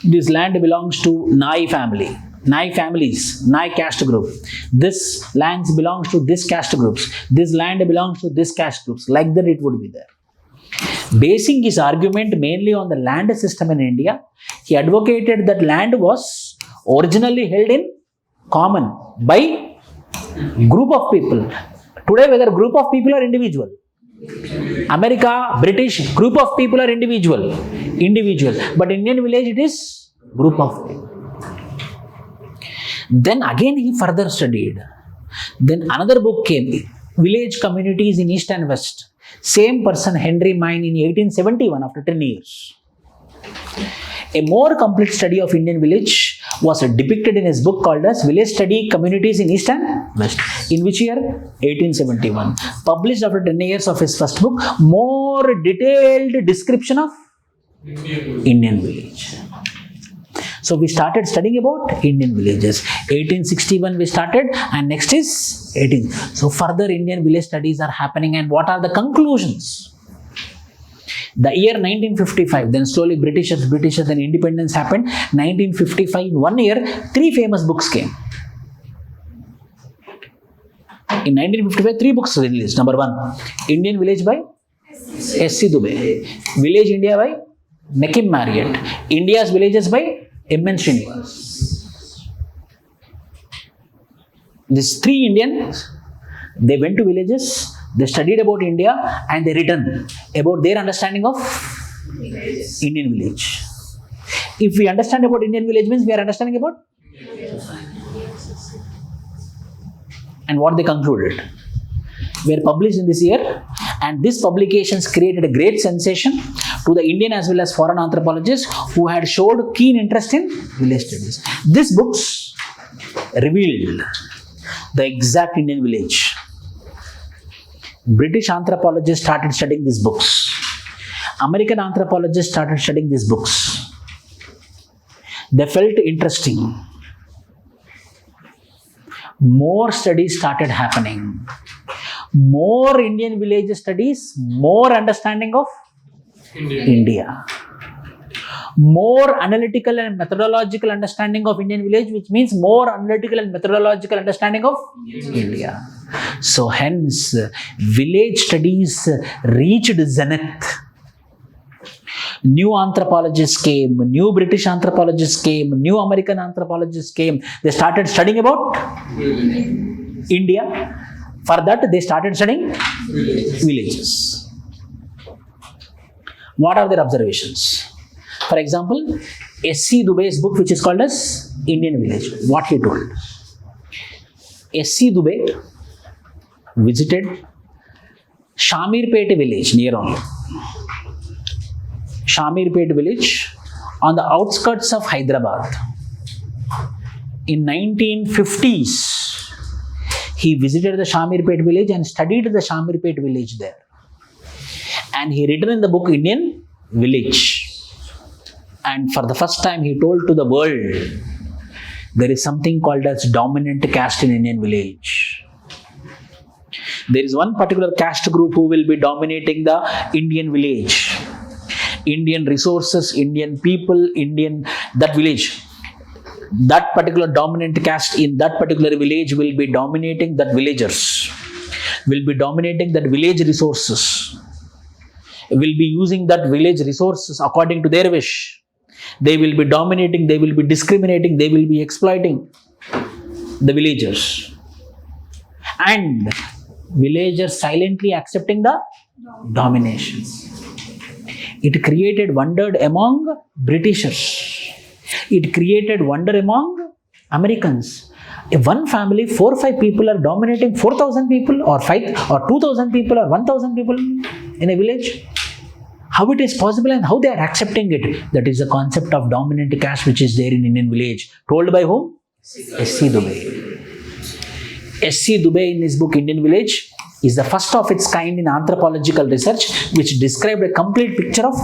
This land belongs to Nai family, Nai families, Nai caste group. This land belongs to this caste groups. This land belongs to this caste groups. Like that it would be there. Basing his argument mainly on the land system in India, he advocated that land was originally held in common by group of people. Today, whether group of people or individual? America, British, group of people are individual. But Indian village, it is group of people. Then again he further studied. Then another book came, Village Communities in East and West. Same person, Henry Mine, in 1871, after 10 years. A more complete study of Indian village was depicted in his book called as Village Study Communities in East and West. In which year? 1871. Published after 10 years of his first book, more detailed description of Indian village. So we started studying about Indian villages. 1861 we started and next is 18. So further Indian village studies are happening, and what are the conclusions? The year 1955, then slowly British and independence happened. 1955, in 1 year, 3 famous books came. In 1955, 3 books released. Number 1, Indian Village by S.C. Dubey. Village India by Mekim Marriott. India's Villages by M.N. Srinivas. These 3 Indians, they went to villages, they studied about India and they written about their understanding of Indian village. If we understand about Indian village means we are understanding about, and what they concluded were published in this year, and these publications created a great sensation to the Indian as well as foreign anthropologists who had showed keen interest in village studies. These books revealed the exact Indian village. British anthropologists started studying these books. American anthropologists started studying these books. They felt interesting. More studies started happening. More Indian village studies, more understanding of India. More analytical and methodological understanding of Indian village, which means more analytical and methodological understanding of India. So hence, village studies reached zenith. New anthropologists came, new British anthropologists came, new American anthropologists came. They started studying about India. For that, they started studying villages. What are their observations? For example, S.C. Dubey's book, which is called as Indian Village. What he told. S.C. Dubey visited Shamirpet village near only. Shamirpet village on the outskirts of Hyderabad. In 1950s, he visited the Shamirpet village and studied the Shamirpet village there. And he written in the book Indian Village. And for the first time he told to the world, there is something called as dominant caste in Indian village. There is one particular caste group who will be dominating the Indian village. Indian resources, Indian people, that village. That particular dominant caste in that particular village will be dominating that villagers, will be dominating that village resources, will be using that village resources according to their wish. They will be dominating, they will be discriminating, they will be exploiting the villagers. And villagers silently accepting the domination. It created wonder among Britishers. It created wonder among Americans. If one family, 4 or 5 people are dominating 4,000 people or 5 or 2,000 people or 1,000 people in a village, how it is possible and how they are accepting it? That is the concept of dominant caste which is there in Indian village. Told by whom? S.C. Dubey. S.C. Dubey in his book Indian Village is the first of its kind in anthropological research which described a complete picture of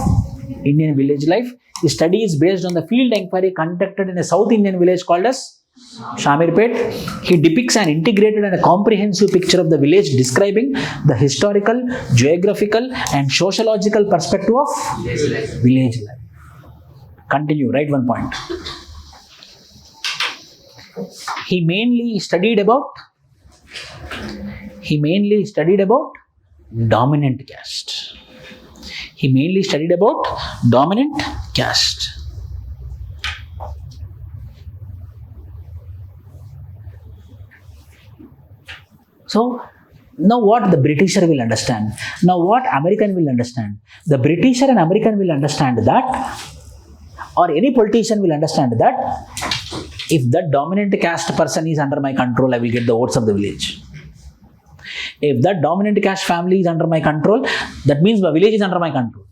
Indian village life. The study is based on the field inquiry conducted in a South Indian village called as Shamirpet. He depicts an integrated and a comprehensive picture of the village describing the historical, geographical and sociological perspective of village life. Continue, write one point. He mainly studied about dominant caste. He mainly studied about dominant caste. So, now what the Britisher will understand? Now what American will understand? The Britisher and American will understand that, or any politician will understand that, if that dominant caste person is under my control, I will get the votes of the village. If that dominant caste family is under my control, that means the village is under my control.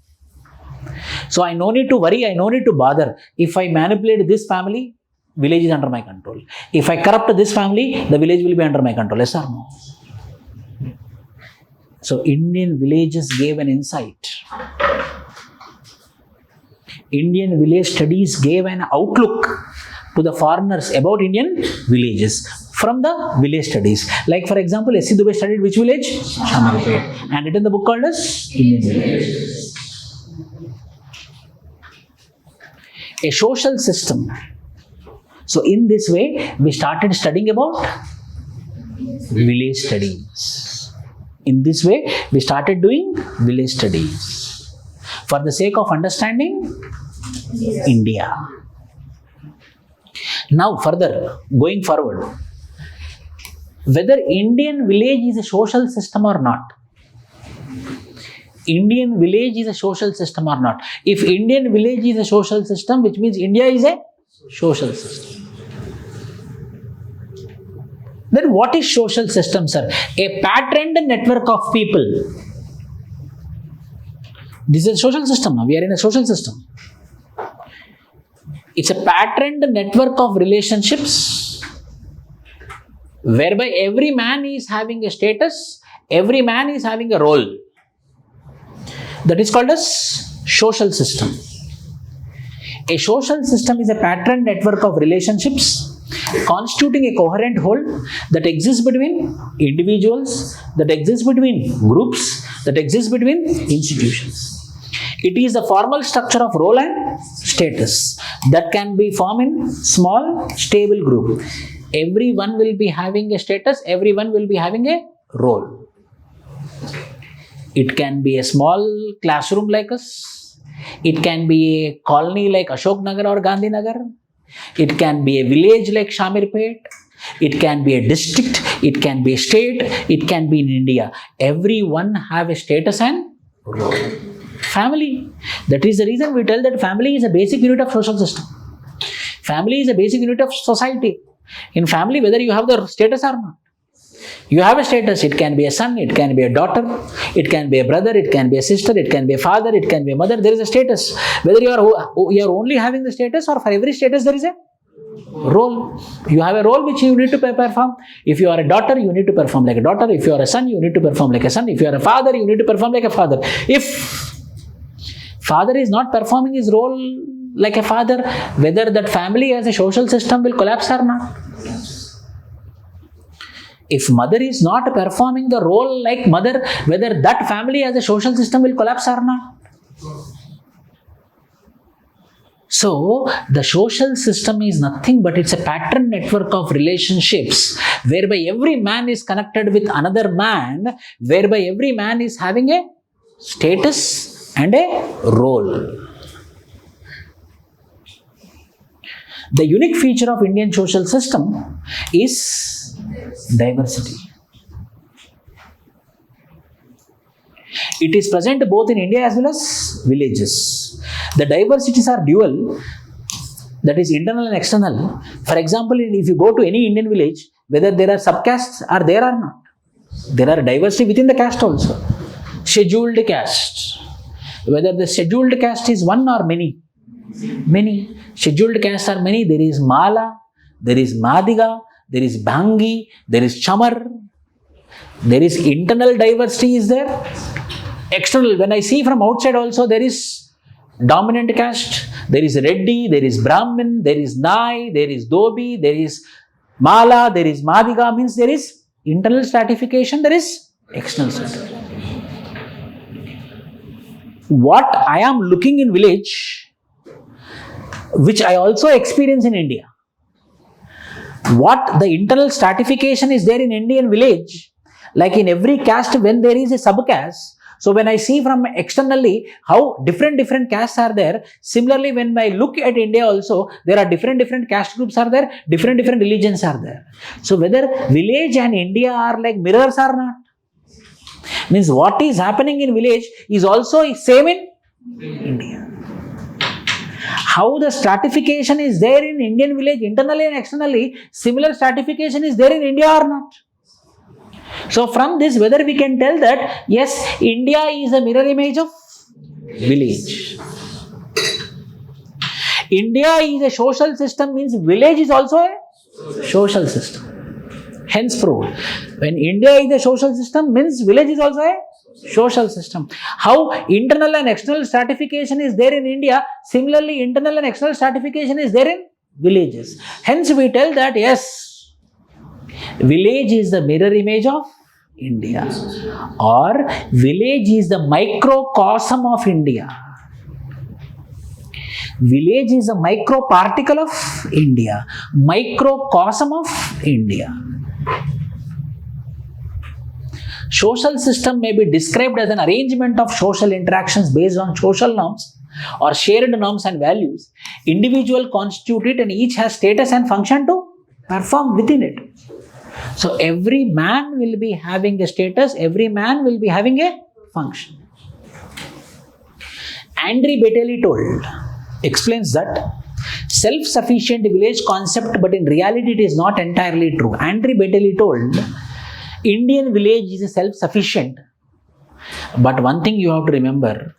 So I no need to worry, I no need to bother. If I manipulate this family, village is under my control. If I corrupt this family, the village will be under my control. Yes or no? So Indian villages gave an insight. Indian village studies gave an outlook to the foreigners about Indian villages from the village studies. Like for example, S.C. Dubey studied which village? Shamirpet. And written the book called as Indian Village. A social system. So in this way, we started studying about village studies. In this way, we started doing village studies for the sake of understanding India. Now further, going forward, whether Indian village is a social system or not, Indian village is a social system or not? If Indian village is a social system, which means India is a social system. Then what is social system, sir? A patterned network of people. This is a social system now. We are in a social system. It's a patterned network of relationships whereby every man is having a status, every man is having a role. That is called as social system. A social system is a patterned network of relationships constituting a coherent whole that exists between individuals, that exists between groups, that exists between institutions. It is the formal structure of role and status that can be formed in small, stable group. Everyone will be having a status, everyone will be having a role. It can be a small classroom like us. It can be a colony like Ashok Nagar or Gandhi Nagar. It can be a village like Shamirpet. It can be a district. It can be a state. It can be in India. Everyone have a status and role. Family. That is the reason we tell that family is a basic unit of social system. Family is a basic unit of society. In family, whether you have the status or not, you have a status. It can be a son, it can be a daughter, it can be a brother, it can be a sister, it can be a father, it can be a mother. There is a status. Whether you are only having the status, or for every status there is a role. You have a role which you need to perform. If you are a daughter, you need to perform like a daughter. If you are a son, you need to perform like a son. If you are a father, you need to perform like a father. If father is not performing his role like a father, whether that family as a social system will collapse or not. If mother is not performing the role like mother, whether that family as a social system will collapse or not. So, the social system is nothing but it's a pattern network of relationships whereby every man is connected with another man, whereby every man is having a status and a role. The unique feature of Indian social system is diversity. It is present both in India as well as villages. The diversities are dual, that is internal and external. For example, if you go to any Indian village, whether there are subcastes are there or not, there are diversity within the caste also. Scheduled caste, whether the scheduled caste is one or many. Many scheduled castes are many. There is Mala, there is Madiga, there is Bhangi, there is Chamar. There is internal diversity is there. External, when I see from outside also, there is dominant caste. There is Reddy, there is Brahmin, there is Nai, there is Dobi, there is Mala, there is Madiga. Means there is internal stratification, there is external stratification. What I am looking in village, which I also experience in India. What the internal stratification is there in Indian village, like in every caste when there is a subcaste. So when I see from externally how different castes are there, similarly when I look at India also, there are different caste groups are there, different religions are there. So whether village and India are like mirrors or not, means what is happening in village is also same in India. How the stratification is there in Indian village internally and externally, similar stratification is there in India or not. So from this, whether we can tell that, yes, India is a mirror image of village. India is a social system, means village is also a social system. Hence proved. When India is a social system, means village is also a social system. How internal and external stratification is there in India, similarly internal and external stratification is there in villages. Hence we tell that yes, village is the mirror image of India, or village is the microcosm of India. Village is a microparticle of India, microcosm of India. Social system may be described as an arrangement of social interactions based on social norms or shared norms and values. Individual constitute it and each has status and function to perform within it. So every man will be having a status, every man will be having a function. Andrew Bettelli explains that self-sufficient village concept, but in reality it is not entirely true. Andrew Bettelli told, Indian village is self-sufficient, but one thing you have to remember,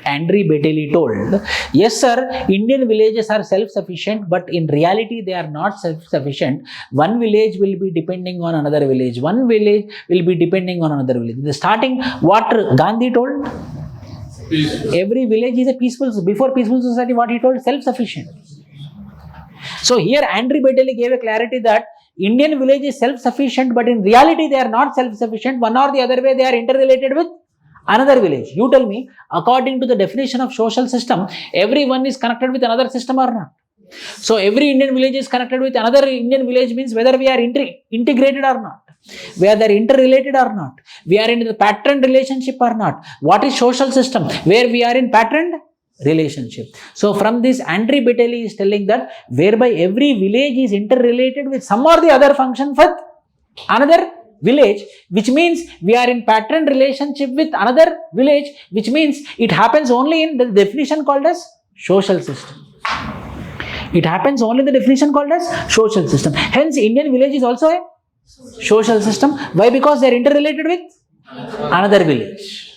Andrew Bettelli told, yes sir, Indian villages are self-sufficient, but in reality they are not self-sufficient. One village will be depending on another village. One village will be depending on another village. In the starting, what Gandhi told? Every village is a peaceful, before peaceful society, what he told? Self-sufficient. So here Andrew Bettelli gave a clarity that Indian village is self-sufficient, but in reality they are not self-sufficient. One or the other way they are interrelated with another village. You tell me, according to the definition of social system, everyone is connected with another system or not? So every Indian village is connected with another Indian village means whether we are integrated or not, whether interrelated or not, we are in the pattern relationship or not. What is social system? Where we are in pattern relationship. So from this, Andrew Bettelli is telling that whereby every village is interrelated with some or the other function with another village, which means we are in pattern relationship with another village, which means it happens only in the definition called as social system. It happens only in the definition called as social system. Hence, Indian village is also a social system. Why? Because they are interrelated with another village.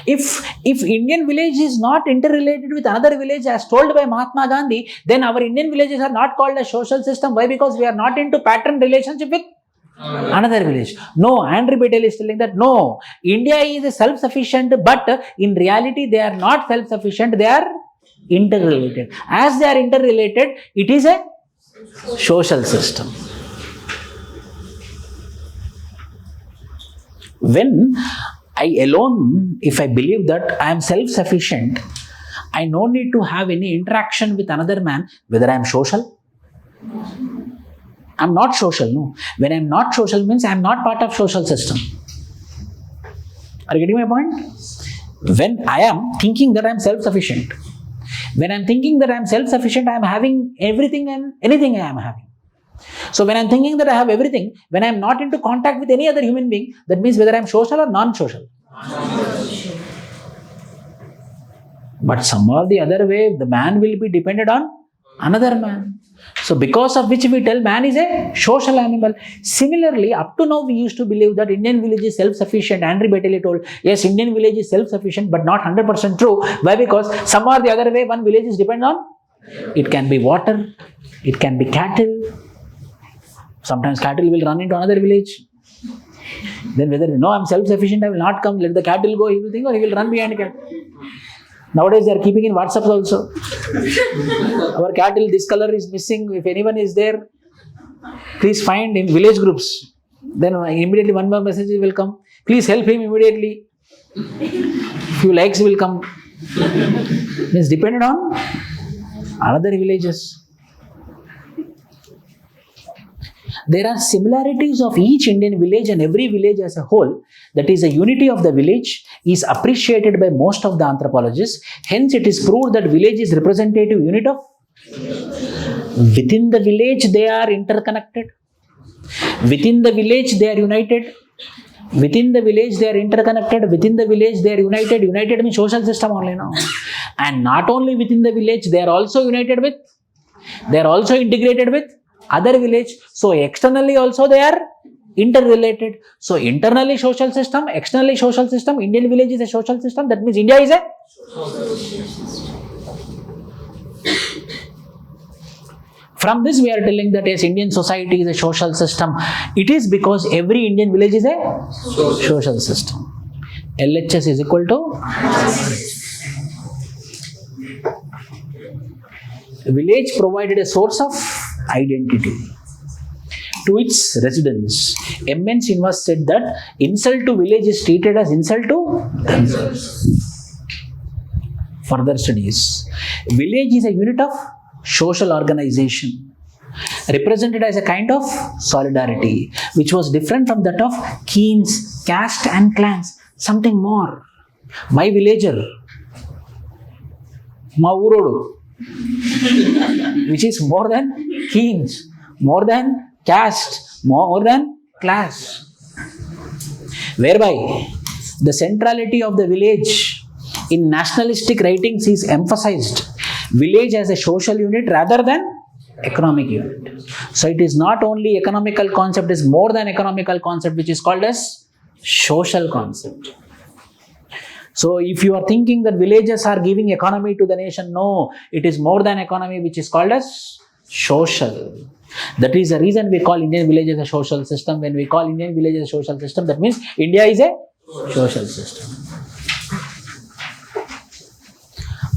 If Indian village is not interrelated with another village as told by Mahatma Gandhi, then our Indian villages are not called a social system. Why? Because we are not into pattern relationship with another village. No, Andrew Bettelli is telling that no, India is self-sufficient, but in reality they are not self-sufficient, they are interrelated. As they are interrelated, it is a social system. When I alone, if I believe that I am self-sufficient, I no need to have any interaction with another man, whether I am social. I am not social, no. When I am not social means I am not part of social system. Are you getting my point? When I am thinking that I am self-sufficient, when I am thinking that I am self-sufficient, I am having everything and anything I am having. So when I am thinking that I have everything, when I am not into contact with any other human being, that means whether I am social or non-social. But some or the other way, the man will be dependent on another man. So because of which we tell man is a social animal. Similarly, up to now we used to believe that Indian village is self-sufficient. Andrew Bettelli told, yes, Indian village is self-sufficient, but not 100% true. Why? Because some or the other way, one village is dependent on. It can be water, it can be cattle. Sometimes cattle will run into another village. Then whether no, I'm self-sufficient, I will not come, let the cattle go, he will think, or he will run behind cattle. Nowadays they are keeping in WhatsApp also. Our cattle, this color is missing. If anyone is there, please find in village groups. Then immediately one more message will come. Please help him immediately. Few likes will come. Means dependent on another villages. There are similarities of each Indian village and every village as a whole. That is, the unity of the village is appreciated by most of the anthropologists. Hence, it is proved that village is representative unit of. Within the village, they are interconnected. Within the village, they are united. Within the village, they are interconnected. Within the village, they are united. United means social system only now. And not only within the village, they are also united with. They are also integrated with other village. So externally also they are interrelated. So internally social system, externally social system. Indian village is a social system. That means India is a. From this we are telling that yes, Indian society is a social system. It is because every Indian village is a social system. LHS is equal to. The village provided a source of identity to its residents. M.N. Srinivas said that insult to village is treated as insult to themselves. Further studies. Village is a unit of social organization, represented as a kind of solidarity, which was different from that of kings, caste and clans. Something more. My villager, ma urodu, which is more than kings, more than caste, more than class. Whereby the centrality of the village in nationalistic writings is emphasized village as a social unit rather than economic unit. So it is not only economical concept, it is more than economical concept, which is called as social concept. So if you are thinking that villages are giving economy to the nation, no, it is more than economy, which is called as social. That is the reason we call Indian village as a social system. When we call Indian village as a social system, that means India is a social system.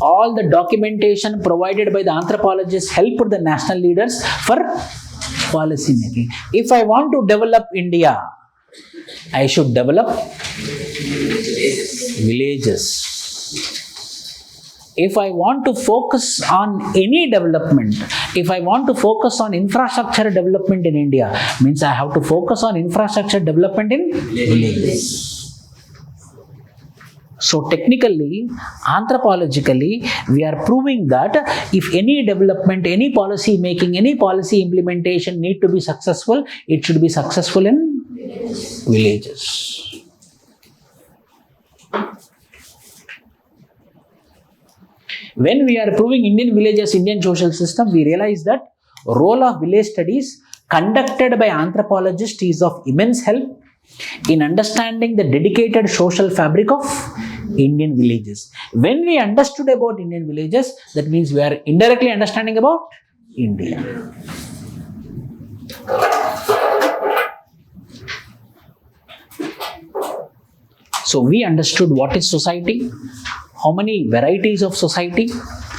All the documentation provided by the anthropologists helped the national leaders for policy making. If I want to develop India, I should develop villages. If I want to focus on any development, if I want to focus on infrastructure development in India, means I have to focus on infrastructure development in villages. So technically, anthropologically, we are proving that if any development, any policy making, any policy implementation need to be successful, it should be successful in villages. When we are proving Indian village as Indian social system, we realize that role of village studies conducted by anthropologists is of immense help in understanding the dedicated social fabric of Indian villages. When we understood about Indian villages, that means we are indirectly understanding about India. So we understood what is society, how many varieties of society.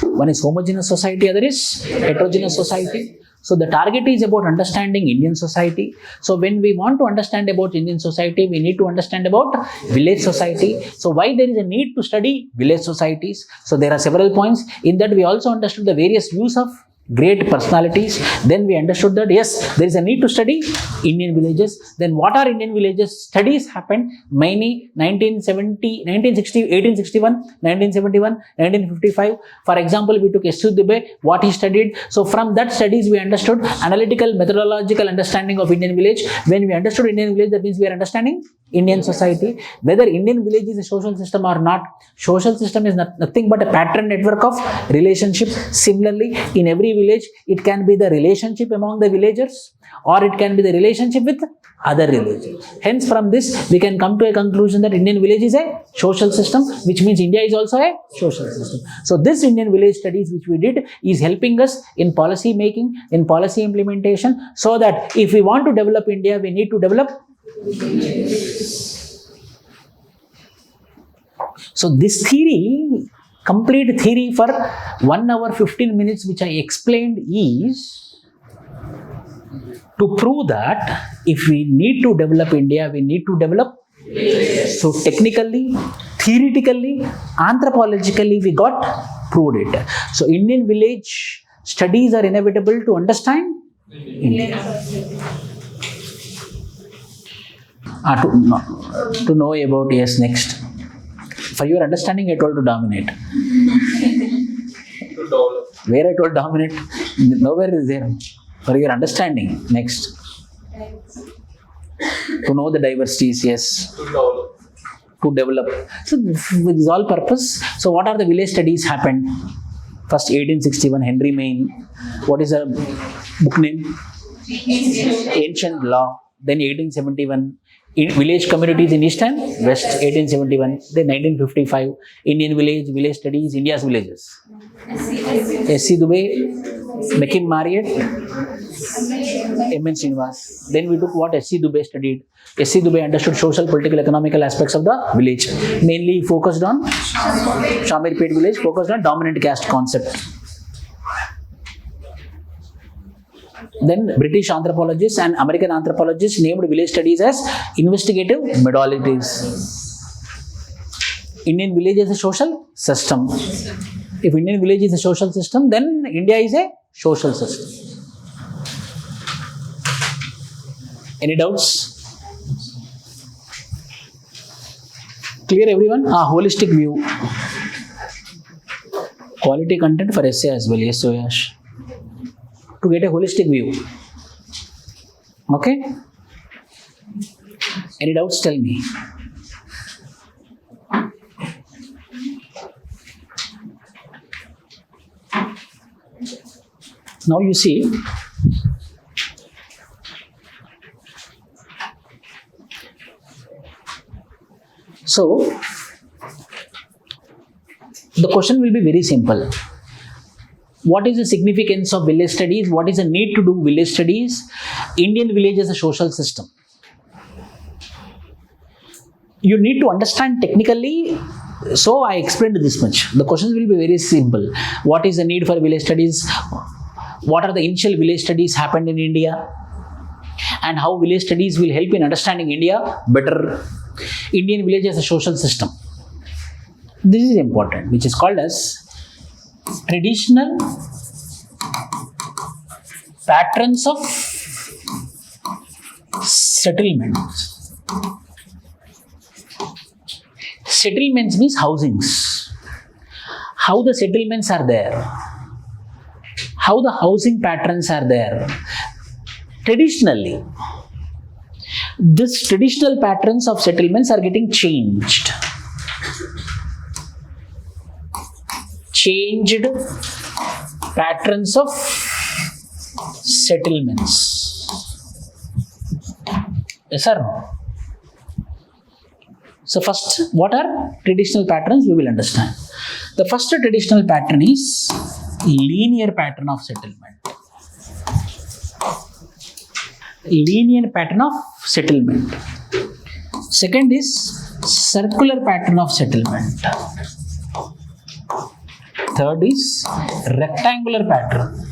One is homogeneous society, other is heterogeneous society. So the target is about understanding Indian society. So when we want to understand about Indian society, we need to understand about village society. So why there is a need to study village societies? So there are several points. In that we also understood the various views of great personalities. Then we understood that yes, there is a need to study Indian villages. Then what are Indian villages? Studies happened mainly 1960, 1861, 1971, 1955. For example, we took S.C. Dubey, what he studied. So from that studies we understood analytical methodological understanding of Indian village. When we understood Indian village, that means we are understanding Indian society. Whether Indian village is a social system or not, social system is nothing but a pattern network of relationship. Similarly, in every village, it can be the relationship among the villagers or it can be the relationship with other religions. Hence, from this, we can come to a conclusion that Indian village is a social system, which means India is also a social system. So, this Indian village studies which we did is helping us in policy making, in policy implementation, so that if we want to develop India, we need to develop. So, this theory, complete theory for 1 hour 15 minutes which I explained is to prove that if we need to develop India, we need to develop. So technically, theoretically, anthropologically, we got proved it. So Indian village studies are inevitable to understand India. To know about, yes, next. For your understanding, I told to dominate. Where I told dominate, nowhere is there. For your understanding, next. To know the diversities, yes. To develop. So with this all purpose, so what are the village studies happened? First 1861, Henry Maine. What is the book name? Ancient Law. Then 1871. Village communities in East and West, 1871. Then 1955, Indian village studies, India's villages. S.C. Dubey, became Marriott, M.N. Srinivas. Then we took what S.C. Dubey studied. S.C. Dubey understood social, political, economical aspects of the village. Mainly focused on Shamirpet village, focused on dominant caste concept. Then British anthropologists and American anthropologists named village studies as investigative modalities. Indian village is a social system. If Indian village is a social system, then India is a social system. Any doubts? Clear everyone? Holistic view. Quality content for essay as well. Yes, so Yash. To get a holistic view. Okay? Any doubts? Tell me. Now you see, so the question will be very simple. What is the significance of village studies? What is the need to do village studies? Indian village is a social system. You need to understand technically, so I explained this much. The questions will be very simple. What is the need for village studies? What are the initial village studies happened in India? And how village studies will help in understanding India better. Indian village as a social system. This is important, which is called as traditional patterns of settlements. Settlements means housings. How the settlements are there. How the housing patterns are there. Traditionally, these traditional patterns of settlements are getting changed. Changed patterns of settlements. Yes or no? So first, what are traditional patterns? We will understand. The first traditional pattern is linear pattern of settlement. Linear pattern of settlement. Second is circular pattern of settlement. Third is rectangular pattern.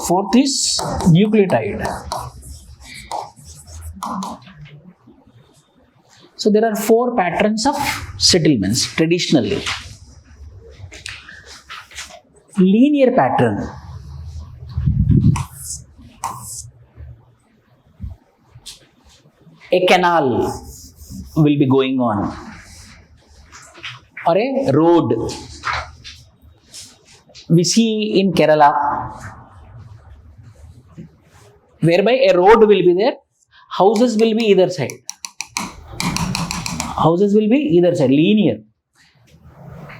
Fourth is nucleotide. So there are 4 patterns of settlements traditionally. Linear pattern. A canal will be going on, or a road. We see in Kerala, whereby a road will be there, houses will be either side. Houses will be either side, linear.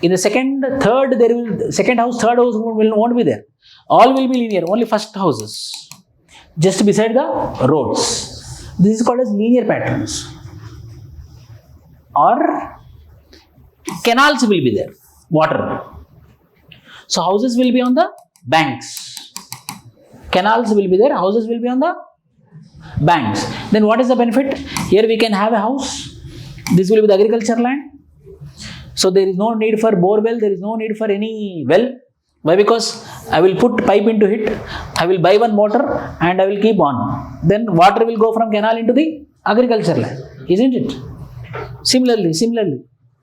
In the second house, third house won't be there. All will be linear, only first houses, just beside the roads. This is called as linear patterns. Or canals will be there, water. So houses will be on the banks. Canals will be there, houses will be on the banks. Then what is the benefit? Here we can have a house. This will be the agriculture land. So there is no need for bore well, there is no need for any well. Why? Because I will put pipe into it, I will buy one motor and I will keep on. Then water will go from canal into the agriculture land, isn't it? Similarly,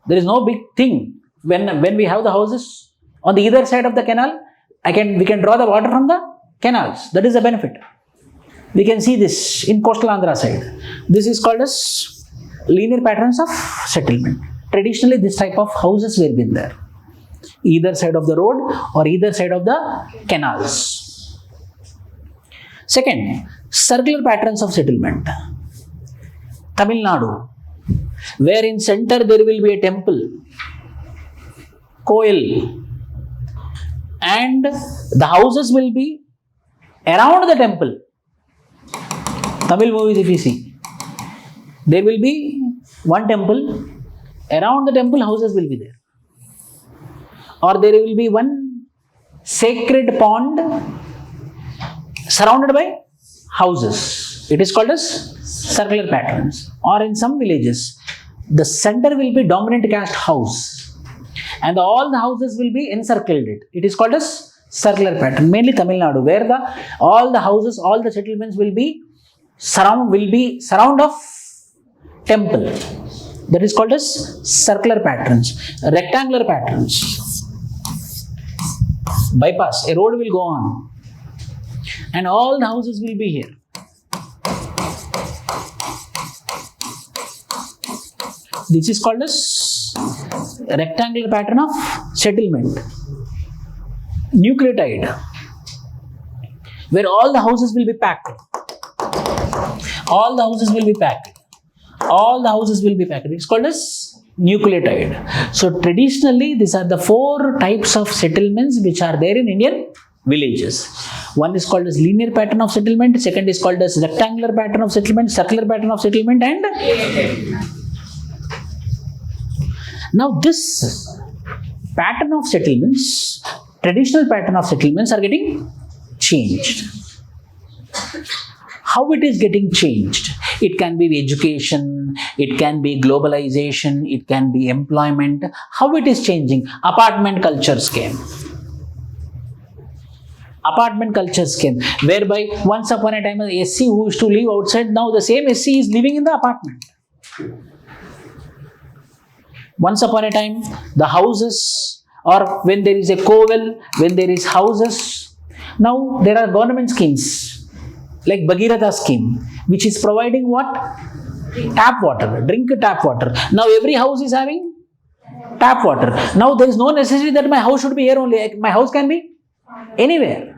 there is no big thing. When we have the houses on the either side of the canal, we can draw the water from the canals. That is the benefit. We can see this in coastal Andhra side. This is called as linear patterns of settlement. Traditionally, this type of houses were been there, either side of the road or either side of the canals. Second, circular patterns of settlement. Tamil Nadu, where in center there will be a temple, koil, and the houses will be around the temple. Tamil movies, if you see, there will be one temple, around the temple houses will be there. Or there will be one sacred pond surrounded by houses. It is called as circular patterns. Or in some villages, the center will be dominant caste house and all the houses will be encircled it. It is called as circular pattern. Mainly Tamil Nadu, where all the houses, all the settlements will be surround of temple. That is called as circular patterns. Rectangular patterns. Bypass, a road will go on and all the houses will be here. This is called as rectangular pattern of settlement. Nucleotide, where all the houses will be packed. All the houses will be packed. All the houses will be packed. It's called as nucleotide. So traditionally, these are the 4 types of settlements which are there in Indian villages. One is called as linear pattern of settlement, second is called as rectangular pattern of settlement, circular pattern of settlement, and now this pattern of settlements, traditional pattern of settlements are getting changed. How it is getting changed? It can be education, it can be globalization, it can be employment. How it is changing? Apartment cultures came. Apartment cultures came, whereby once upon a time a SC who used to live outside, now the same SC is living in the apartment. Once upon a time, the houses, or when there is a co-well, when there is houses, now there are government schemes like Bhagiratha scheme, which is providing what? Tap water, drink tap water. Now every house is having tap water. Now there is no necessity that my house should be here only. My house can be anywhere.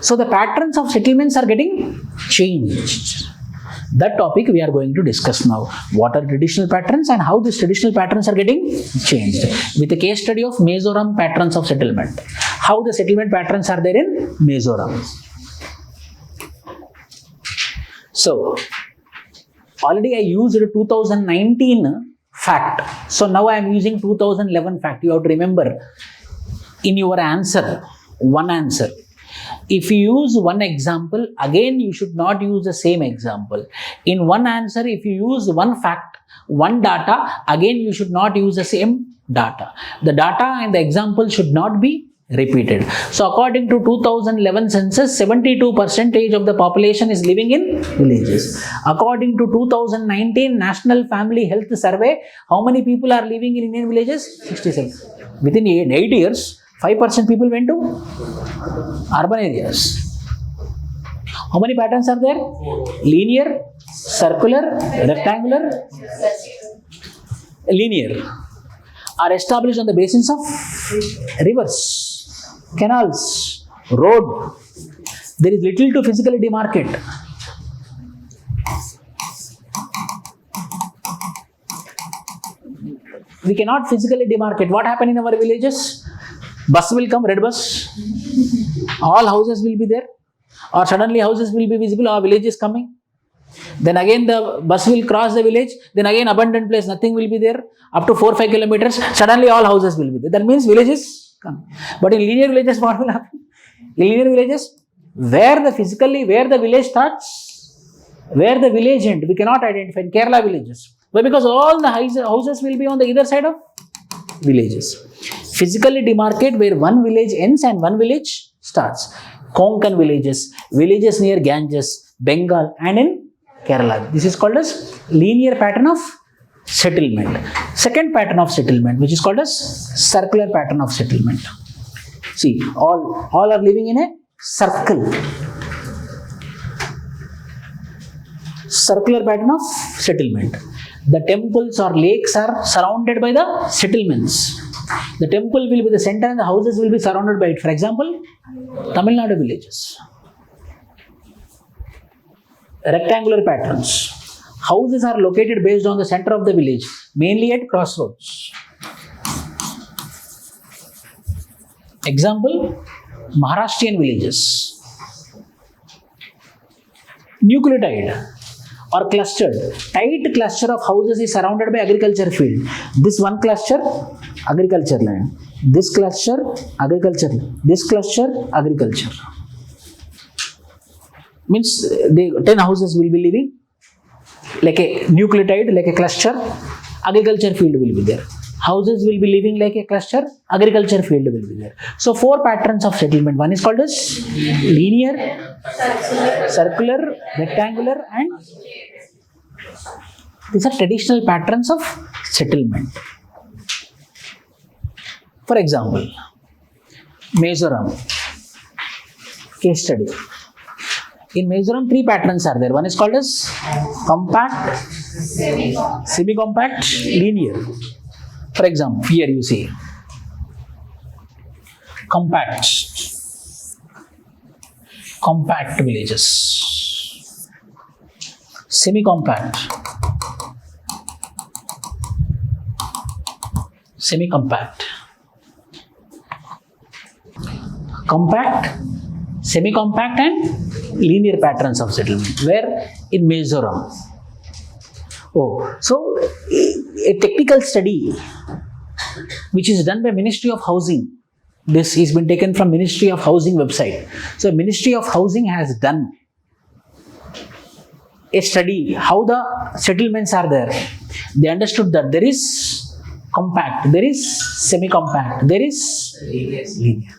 So the patterns of settlements are getting changed. That topic we are going to discuss now. What are traditional patterns and how these traditional patterns are getting changed. With a case study of Mizoram patterns of settlement. How the settlement patterns are there in Mizoram. So, already I used 2019 fact. So now I am using 2011 fact. You have to remember in your answer, one answer. If you use one example, again you should not use the same example. In one answer, if you use one fact, one data, again you should not use the same data. The data and the example should not be repeated. So according to 2011 census, 72% of the population is living in villages. According to 2019 National Family Health Survey, how many people are living in Indian villages? 67. Within 8 years, 5% people went to urban areas. How many patterns are there? Linear, circular, rectangular, linear are established on the basis of rivers, canals, road. There is little to physically demarcate. We cannot physically demarcate. What happened in our villages? Bus will come, red bus. All houses will be there. Or suddenly houses will be visible, or village is coming. Then again the bus will cross the village. Then again abandoned place, nothing will be there. Up to 4-5 kilometers, suddenly all houses will be there. That means villages come. But in linear villages, what will happen? In linear villages, where the village starts, where the village ends, we cannot identify in Kerala villages. Why? Because all the houses will be on the either side of villages. Physically demarcate where one village ends and one village starts. Konkan villages, villages near Ganges, Bengal, and in Kerala. This is called as linear pattern of settlement. Second pattern of settlement, which is called as circular pattern of settlement. See, all are living in a circle. Circular pattern of settlement. The temples or lakes are surrounded by the settlements. The temple will be the center and the houses will be surrounded by it. For example, Tamil Nadu villages. Rectangular patterns. Houses are located based on the center of the village, mainly at crossroads. Example, Maharashtrian villages. Nucleotide or clustered. Tight cluster of houses is surrounded by agriculture field. This one cluster, agriculture land. This cluster, agriculture land. This cluster, agriculture. Means the 10 houses will be living like a nucleotide, like a cluster. Agriculture field will be there. Houses will be living like a cluster. Agriculture field will be there. So 4 patterns of settlement. One is called as linear, circular, rectangular, and these are traditional patterns of settlement. For example, Mizoram case study. In Mizoram, 3 patterns are there. One is called as compact, semi-compact, linear. For example, here you see compact villages, semi-compact, compact, semi-compact and linear patterns of settlement. Where? In Mizoram. Oh, so a technical study which is done by Ministry of Housing. This has been taken from Ministry of Housing website. So Ministry of Housing has done a study how the settlements are there. They understood that there is compact, there is semi-compact, there is linear.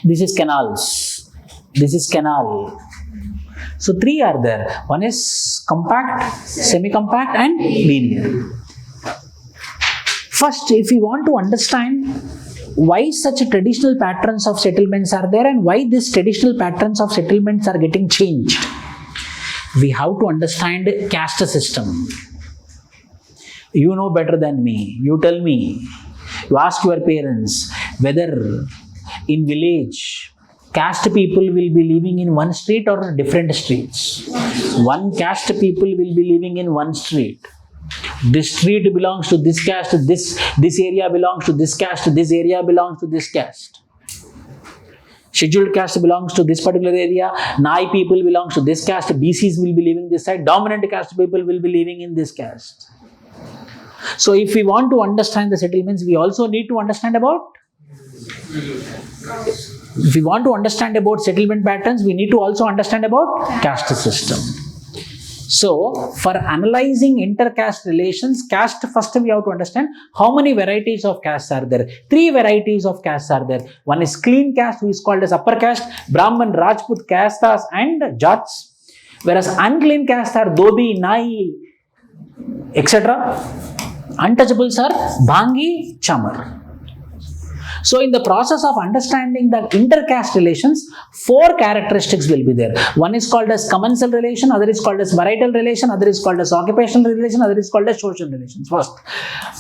This is canals. This is canal. So three are there. One is compact, semi-compact and linear. First, if we want to understand why such traditional patterns of settlements are there and why these traditional patterns of settlements are getting changed, we have to understand caste system. You know better than me. You tell me. You ask your parents whether in village caste people will be living in one street or different streets. One caste people will be living in one street. This street belongs to this caste, this area belongs to this caste, this area belongs to this caste. Scheduled caste belongs to this particular area, Nai people belongs to this caste, BCs will be living this side, dominant caste people will be living in this caste. So if we want to understand the settlements, we also need to understand about, if we want to understand about settlement patterns, we need to also understand about caste system. So, for analyzing inter-caste relations, caste first we have to understand how many varieties of castes are there. Three varieties of castes are there. One is clean caste, which is called as upper caste, Brahman, Rajput, Kastas and Jats. Whereas unclean castes are Dobi, Nai, etc. Untouchables are Bhangi, Chamar. So, in the process of understanding the inter-caste relations, four characteristics will be there. One is called as commensal relation, other is called as varietal relation, other is called as occupational relation, other is called as social relations. First,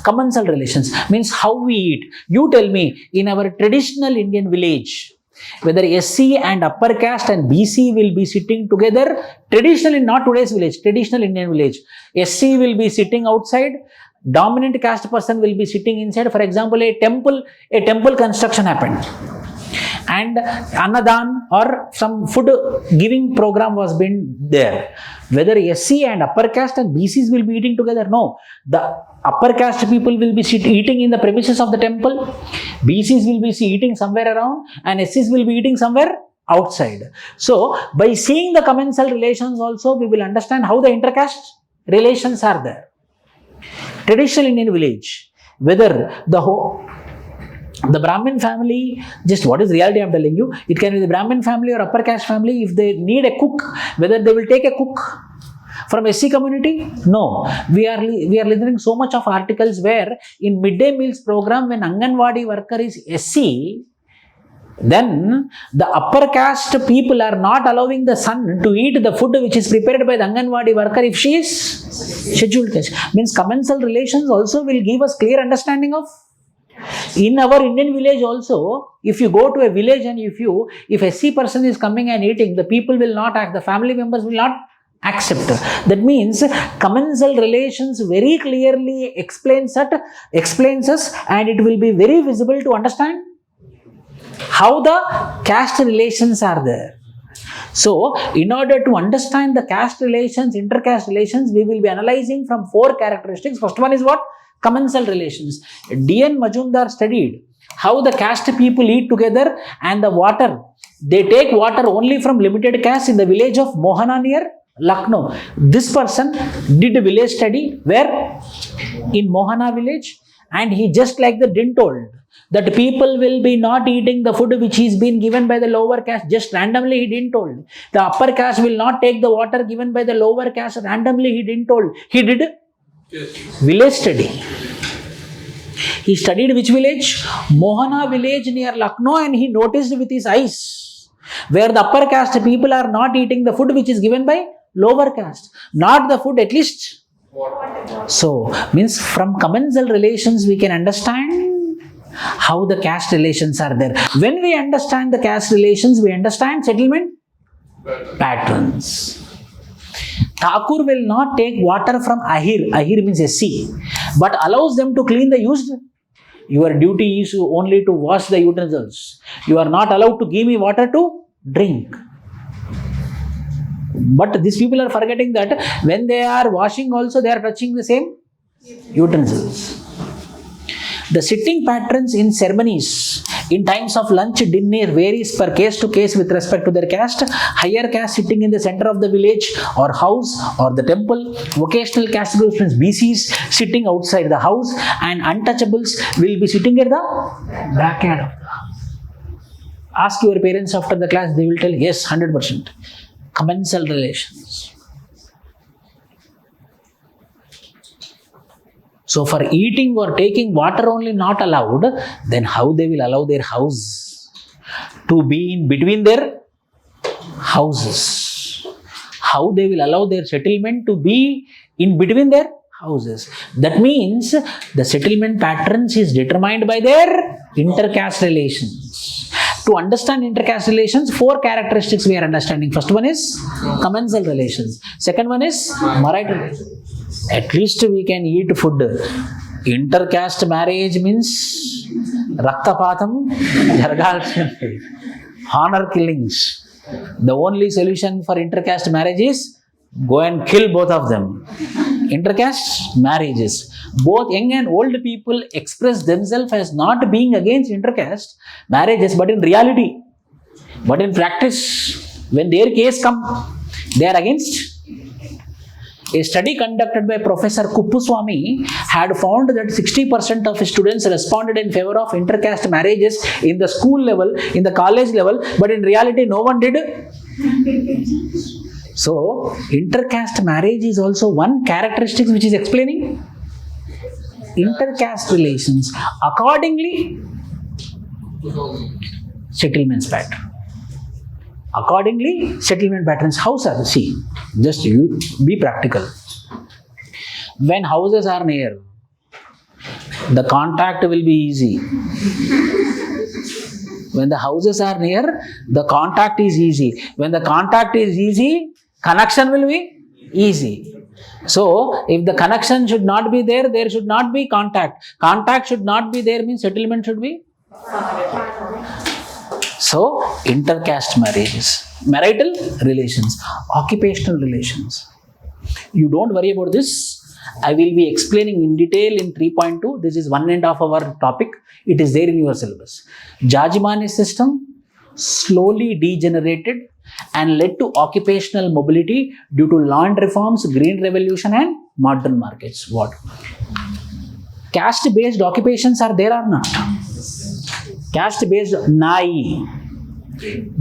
commensal relations means how we eat. You tell me, in our traditional Indian village, whether SC and upper caste and BC will be sitting together, traditionally, not today's village, traditional Indian village. SC will be sitting outside, dominant caste person will be sitting inside. For example, a temple construction happened and Annadan or some food giving program was been there. Whether SC and upper caste and BCs will be eating together? No. The upper caste people will be eating in the premises of the temple, BCs will be eating somewhere around and SCs will be eating somewhere outside. So, by seeing the commensal relations also, we will understand how the intercaste relations are there. Traditional Indian village, whether the Brahmin family, just what is reality I am telling you, it can be the Brahmin family or upper caste family, if they need a cook, whether they will take a cook from SC community? No. We are listening so much of articles where in midday meals program, when Anganwadi worker is SC, then the upper caste people are not allowing the son to eat the food which is prepared by the Anganwadi worker if she is scheduled caste. Means commensal relations also will give us clear understanding of. In our Indian village also, if you go to a village and if SC person is coming and eating, the people will not act, the family members will not accept. That means commensal relations very clearly explains us, and it will be very visible to understand how the caste relations are there. So, in order to understand the caste relations, inter-caste relations, we will be analyzing from four characteristics. First one is what? Commensal relations. D.N. Majumdar studied how the caste people eat together and the water. They take water only from limited caste in the village of Mohana near Lucknow. This person did a village study where? In Mohana village, and he just like the didn't told that people will be not eating the food which is been given by the lower caste, just randomly he didn't told. The upper caste will not take the water given by the lower caste, randomly he didn't told. He did village study. He studied which village? Mohana village near Lucknow, and he noticed with his eyes where the upper caste people are not eating the food which is given by lower caste. Not the food, at least. So, means from commensal relations we can understand how the caste relations are there. When we understand the caste relations, we understand settlement patterns. Thakur will not take water from Ahir. Ahir means SC, but allows them to clean the used Your duty is only to wash the utensils. You are not allowed to give me water to drink. But these people are forgetting that when they are washing also, they are touching the same utensils. The sitting patterns in ceremonies in times of lunch, dinner varies per case to case with respect to their caste. Higher caste sitting in the center of the village or house or the temple. Vocational caste groups means BCs sitting outside the house, and untouchables will be sitting at the backyard. Ask your parents after the class, they will tell yes, 100%. Commensal relations. So for eating or taking water only not allowed, then how they will allow their house to be in between their houses? How they will allow their settlement to be in between their houses? That means the settlement patterns is determined by their intercaste relations. To understand intercaste relations, 4 characteristics we are understanding. First one is commensal relations. Second one is marital relations. At least we can eat food. Intercaste marriage means raktapatam, jargalsindi, honor killings. The only solution for intercaste marriage is go and kill both of them. Intercaste marriages. Both young and old people express themselves as not being against intercaste marriages, but in reality, but in practice, when their case comes, they are against. A study conducted by Professor Kuppuswamy had found that 60% of students responded in favor of intercaste marriages in the school level, in the college level, but in reality, no one did. So, intercaste marriage is also one characteristic which is explaining intercaste relations. Accordingly, settlements pattern. Accordingly, settlement patterns. House are, see, just you be practical. When houses are near, the contact will be easy. When the houses are near, the contact is easy. When the contact is easy, connection will be easy. So, if the connection should not be there, there should not be contact. Contact should not be there means settlement should be. So, intercaste marriages, marital relations, occupational relations. You don't worry about this. I will be explaining in detail in 3.2. This is one end of our topic. It is there in your syllabus. Jajimani system slowly degenerated and led to occupational mobility due to land reforms, green revolution and modern markets. What? Caste-based occupations are there or not? Caste-based nai,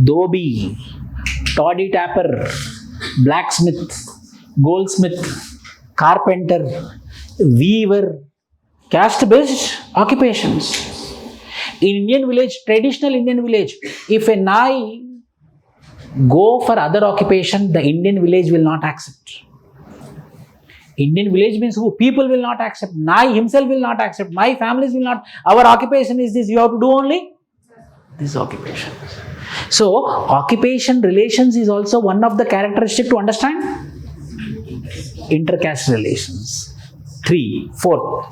dhobi, toddy tapper, blacksmith, goldsmith, carpenter, weaver, caste-based occupations. In Indian village, traditional Indian village, if a nai go for other occupation, the Indian village will not accept. Indian village means who? People will not accept. Nai himself will not accept. My families will not. Our occupation is this. You have to do only this occupation. So, occupation relations is also one of the characteristics to understand intercaste relations. 4.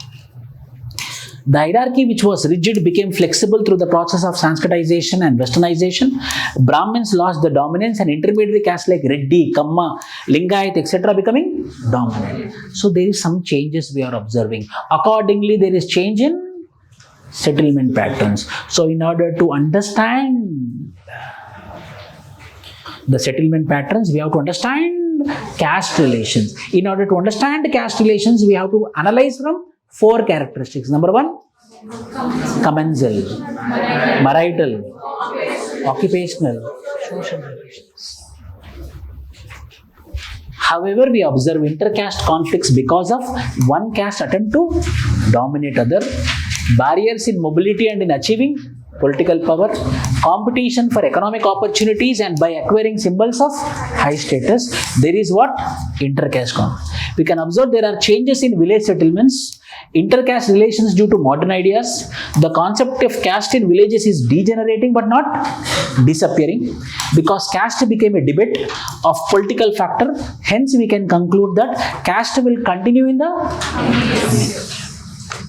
The hierarchy which was rigid became flexible through the process of Sanskritization and Westernization. Brahmins lost the dominance and intermediary castes like Reddy, Kamma, Lingayat, etc. becoming dominant. So there is some changes we are observing. Accordingly, there is change in settlement patterns. So in order to understand the settlement patterns, we have to understand caste relations. In order to understand caste relations, we have to analyze from 4 characteristics. Number 1, commensal, marital, occupational, social relations. However, we observe intercaste conflicts because of one caste attempt to dominate other, barriers in mobility and in achieving political power, competition for economic opportunities and by acquiring symbols of high status. There is what? Intercaste conflict. We can observe there are changes in village settlements, intercaste relations due to modern ideas. The concept of caste in villages is degenerating but not disappearing because caste became a debate of political factor. Hence, we can conclude that caste will continue in the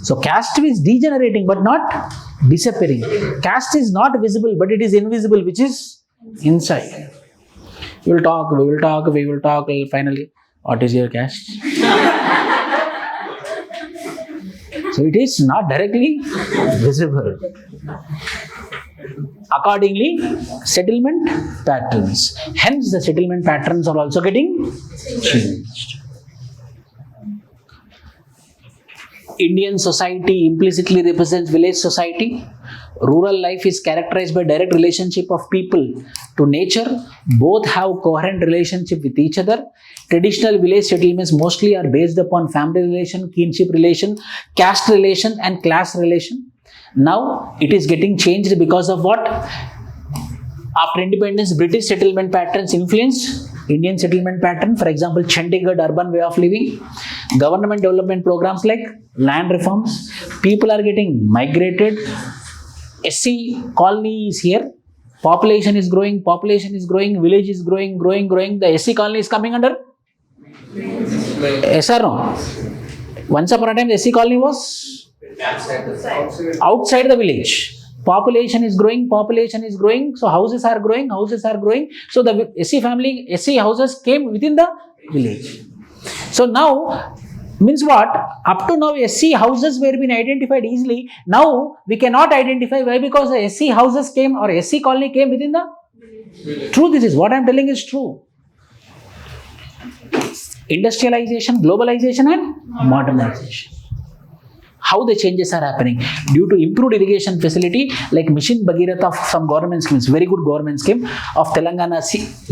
So caste is degenerating but not disappearing. Caste is not visible but it is invisible, which is inside. We will talk, finally, what is your caste? So it is not directly visible. Accordingly, settlement patterns. Hence, the settlement patterns are also getting changed. Indian society implicitly represents village society. Rural life is characterized by direct relationship of people to nature. Both have coherent relationship with each other. Traditional village settlements mostly are based upon family relation, kinship relation, caste relation and class relation. Now it is getting changed because of what? After independence, British settlement patterns influenced Indian settlement pattern. For example, Chandigarh urban way of living, government development programs like land reforms. People are getting migrated. SC colony is here. Population is growing. Village is growing. The SC colony is coming under? Yes or no? Once upon a time, the SC colony was outside the village. Population is growing. So houses are growing. So the SC houses came within the village. So now, means what? Up to now, SC houses were being identified easily. Now we cannot identify. Why? Because the SC houses came or SC colony came within the village. True, this is what I am telling is true. Industrialization, globalization and modernization. How the changes are happening? Due to improved irrigation facility like Mission Bhagiratha from government schemes, very good government scheme of Telangana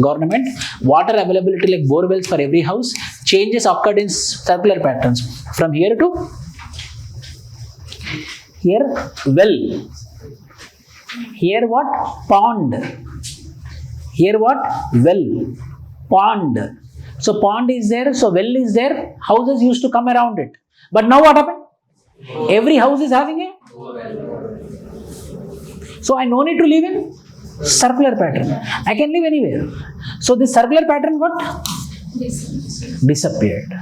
government, water availability like bore wells for every house, changes occurred in circular patterns. From here to here, well. Here what? Pond. Here what? Well. Pond. So pond is there, so well is there, houses used to come around it. But now what happened? Every house is having a. So I no need to live in circular pattern. I can live anywhere. So this circular pattern got disappeared.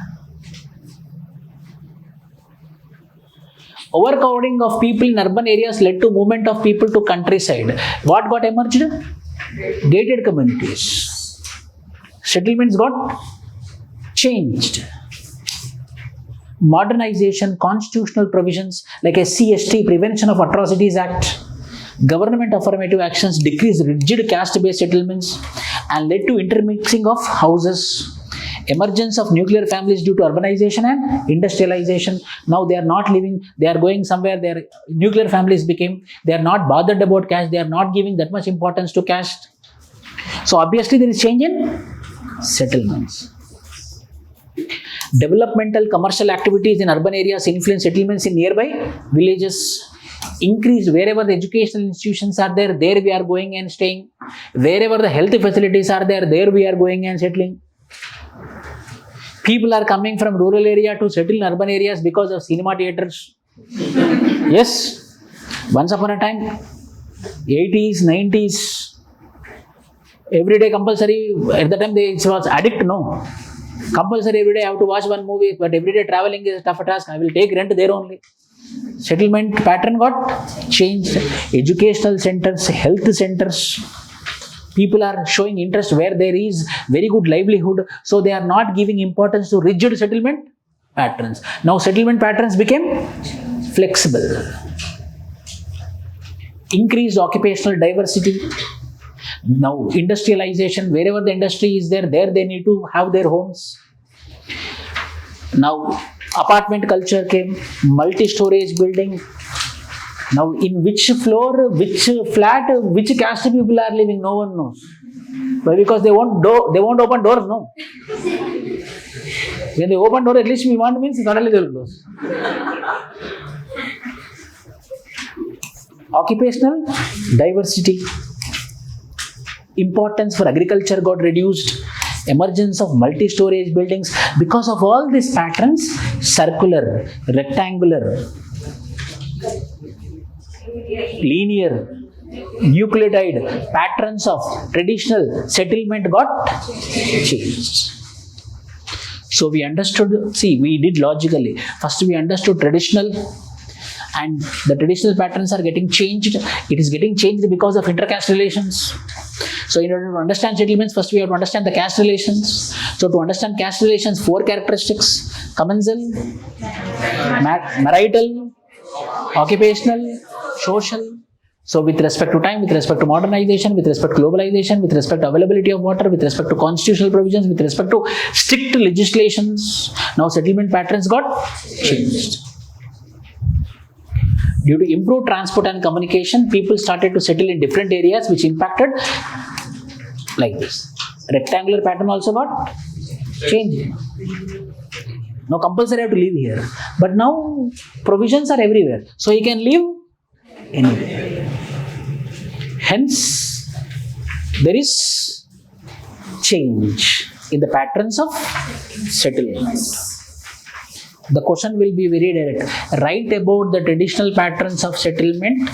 Overcrowding of people in urban areas led to movement of people to countryside. What got emerged? Gated communities. Settlements got changed. Modernization, constitutional provisions like SC/ST, Prevention of Atrocities Act, government affirmative actions decreased rigid caste-based settlements and led to intermixing of houses. Emergence of nuclear families due to urbanization and industrialization. Now they are not living, they are going somewhere, their nuclear families became, they are not bothered about caste, they are not giving that much importance to caste. So obviously there is change in settlements. Developmental commercial activities in urban areas influence settlements in nearby villages. Increased wherever the educational institutions are there we are going and staying. Wherever the health facilities are there we are going and settling. People are coming from rural area to settle in urban areas because of cinema theatres. Yes, once upon a time, 80s, 90s, every day compulsory, at the time it was addict, no. Compulsory every day I have to watch one movie, but every day traveling is a tough task. I will take rent there only. Settlement pattern got changed. Educational centers, health centers. People are showing interest where there is very good livelihood. So they are not giving importance to rigid settlement patterns. Now settlement patterns became flexible. Increased occupational diversity. Now industrialization, wherever the industry is there they need to have their homes. Now apartment culture came, multi-storage building. Now in which floor, which flat, which caste people are living, no one knows. Why? Because they won't open doors, no. When they open door, at least we want means suddenly they will close. Occupational diversity. Importance for agriculture got reduced. Emergence of multi-storage buildings. Because of all these patterns, circular, rectangular, linear, Euclidide patterns of traditional settlement got changed. So we understood, we did logically. First we understood traditional and the traditional patterns are getting changed. It is getting changed because of intercaste relations. So in order to understand settlements, first we have to understand the caste relations. So to understand caste relations, 4 characteristics: commensal, marital, occupational, social. So with respect to time, with respect to modernization, with respect to globalization, with respect to availability of water, with respect to constitutional provisions, with respect to strict legislations, now settlement patterns got changed. Due to improved transport and communication, people started to settle in different areas, which impacted like this. Rectangular pattern also got changed. Now compulsory have to live here. But now provisions are everywhere. So you can live anywhere. Hence, there is change in the patterns of settlement. The question will be very direct. Write about the traditional patterns of settlement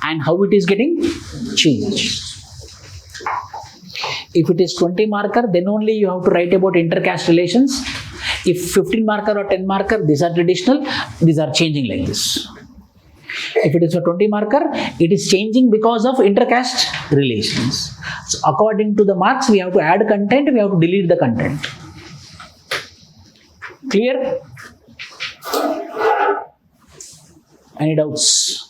and how it is getting changed. If it is 20 marker, then only you have to write about intercaste relations. If 15 marker or 10 marker, these are traditional, these are changing like this. If it is a 20 marker, it is changing because of intercaste relations. So according to the marks, we have to add content, we have to delete the content. Clear? Any doubts?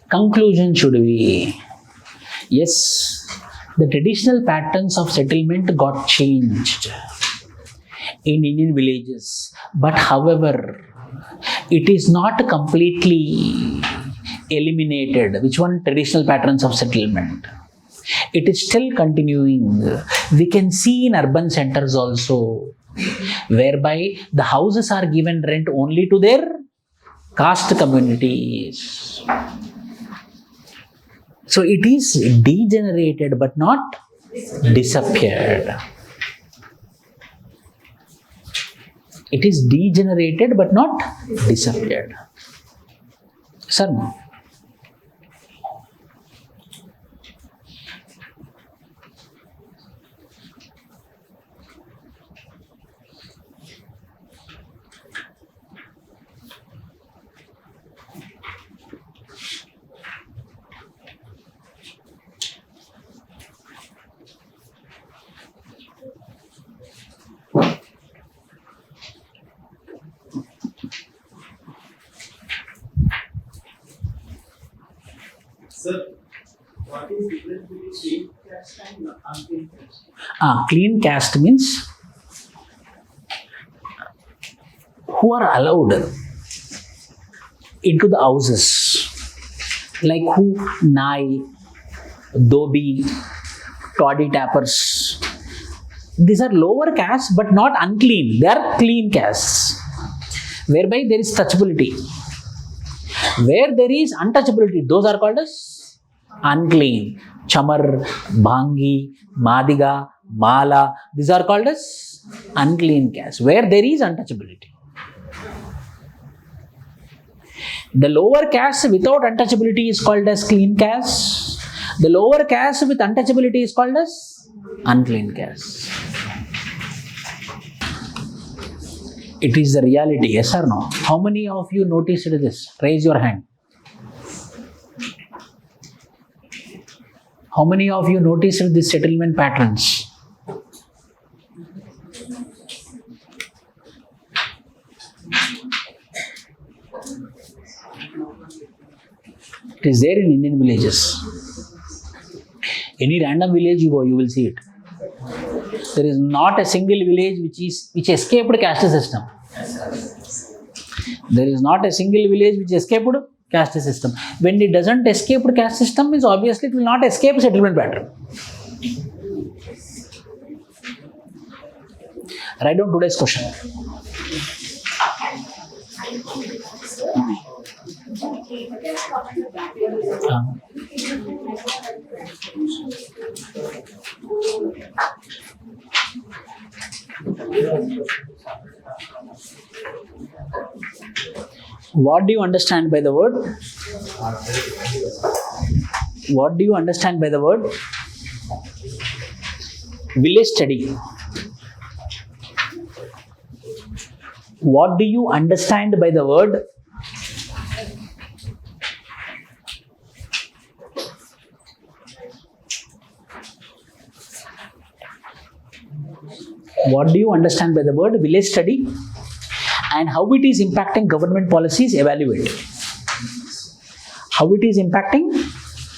Conclusion should be, yes, the traditional patterns of settlement got changed in Indian villages, but however, it is not completely eliminated. Which one? Traditional patterns of settlement. It is still continuing. We can see in urban centers also, whereby the houses are given rent only to their caste communities. So it is degenerated but not disappeared. It is degenerated but not disappeared. Sir? Sir, what is the difference between clean caste and unclean caste? Clean caste means who are allowed into the houses, like who nai, dobi, toddy tappers. These are lower castes but not unclean. They are clean castes, whereby there is touchability. Where there is untouchability, those are called as unclean. Chamar, Bhangi, Madiga, Mala, these are called as unclean castes, where there is untouchability. The lower caste without untouchability is called as clean caste. The lower caste with untouchability is called as unclean caste. It is the reality, yes or no? How many of you noticed this? Raise your hand. How many of you noticed these settlement patterns? It is there in Indian villages. Any random village you go, you will see it. There is not a single village which escaped caste system. There is not a single village which escaped caste system. When it doesn't escape caste system, means obviously it will not escape settlement pattern. Write down today's question. What do you understand by the word? What do you understand by the word? Village study. What do you understand by the word? What do you understand by the word village study? And how it is impacting government policies? Evaluate. How it is impacting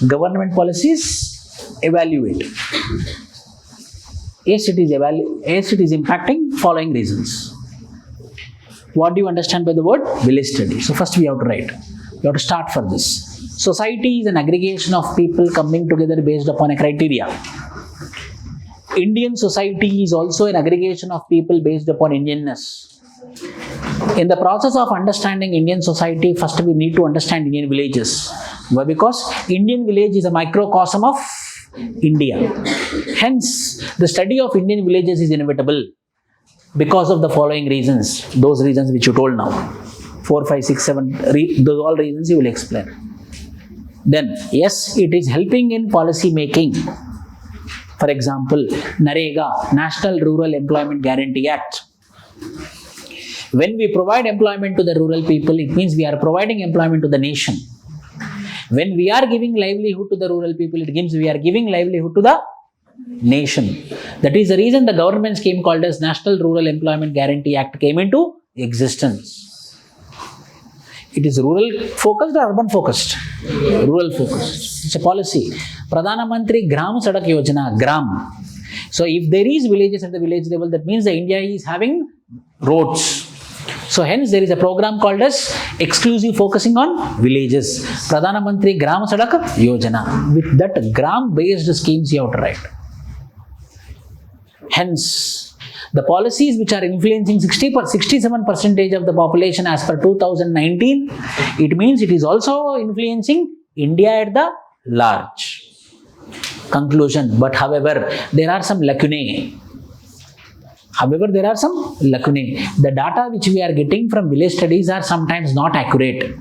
government policies? Evaluate. Yes, it is impacting following reasons. What do you understand by the word village study? So first we have to write. We have to start for this. Society is an aggregation of people coming together based upon a criteria. Indian society is also an aggregation of people based upon Indianness. In the process of understanding Indian society, first we need to understand Indian villages. Why? Because Indian village is a microcosm of India. Hence, the study of Indian villages is inevitable because of the following reasons. Those reasons which you told now. 4, 5, 6, 7, those all reasons you will explain. Then, yes, it is helping in policy making. For example, NREGA, National Rural Employment Guarantee Act. When we provide employment to the rural people, it means we are providing employment to the nation. When we are giving livelihood to the rural people, it means we are giving livelihood to the nation. That is the reason the government scheme called as National Rural Employment Guarantee Act came into existence. It is rural focused or urban focused? Rural focused. It's a policy. Pradhana Mantri Gram Sadak Yojana, Gram. So if there is villages at the village level, that means the India is having roads. So hence there is a program called as exclusive focusing on villages. Pradhana Mantri Gram Sadak Yojana. With that gram based schemes you have to write. Hence, the policies which are influencing 67% of the population as per 2019, it means it is also influencing India at the large. Conclusion. But however, there are some lacunae. The data which we are getting from village studies are sometimes not accurate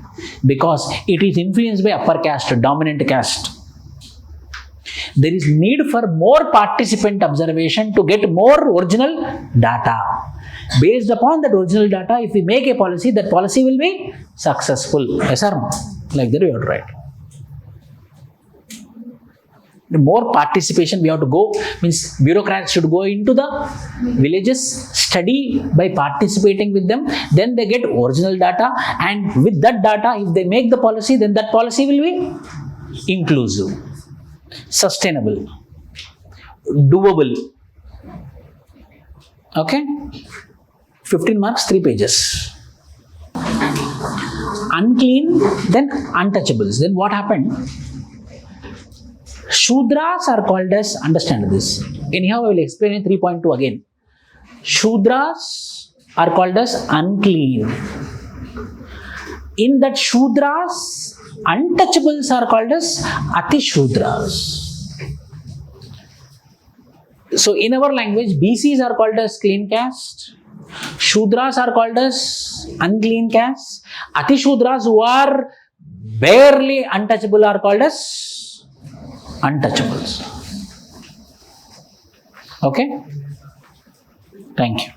because it is influenced by upper caste, dominant caste. There is need for more participant observation to get more original data. Based upon that original data, if we make a policy, that policy will be successful. Yes or no? Like that we have to write. The more participation we have to go, means bureaucrats should go into the villages, study by participating with them, then they get original data, and with that data, if they make the policy, then that policy will be inclusive, sustainable, doable. Okay? 15 marks, 3 pages. Unclean, then untouchables. Then what happened? Shudras are called as, understand this. Anyhow, I will explain in 3.2 again. Shudras are called as unclean. In that Shudras, untouchables are called as Ati Shudras. So in our language, BCs are called as clean caste. Shudras are called as unclean caste. Ati Shudras who are barely untouchable are called as untouchables. Okay? Thank you.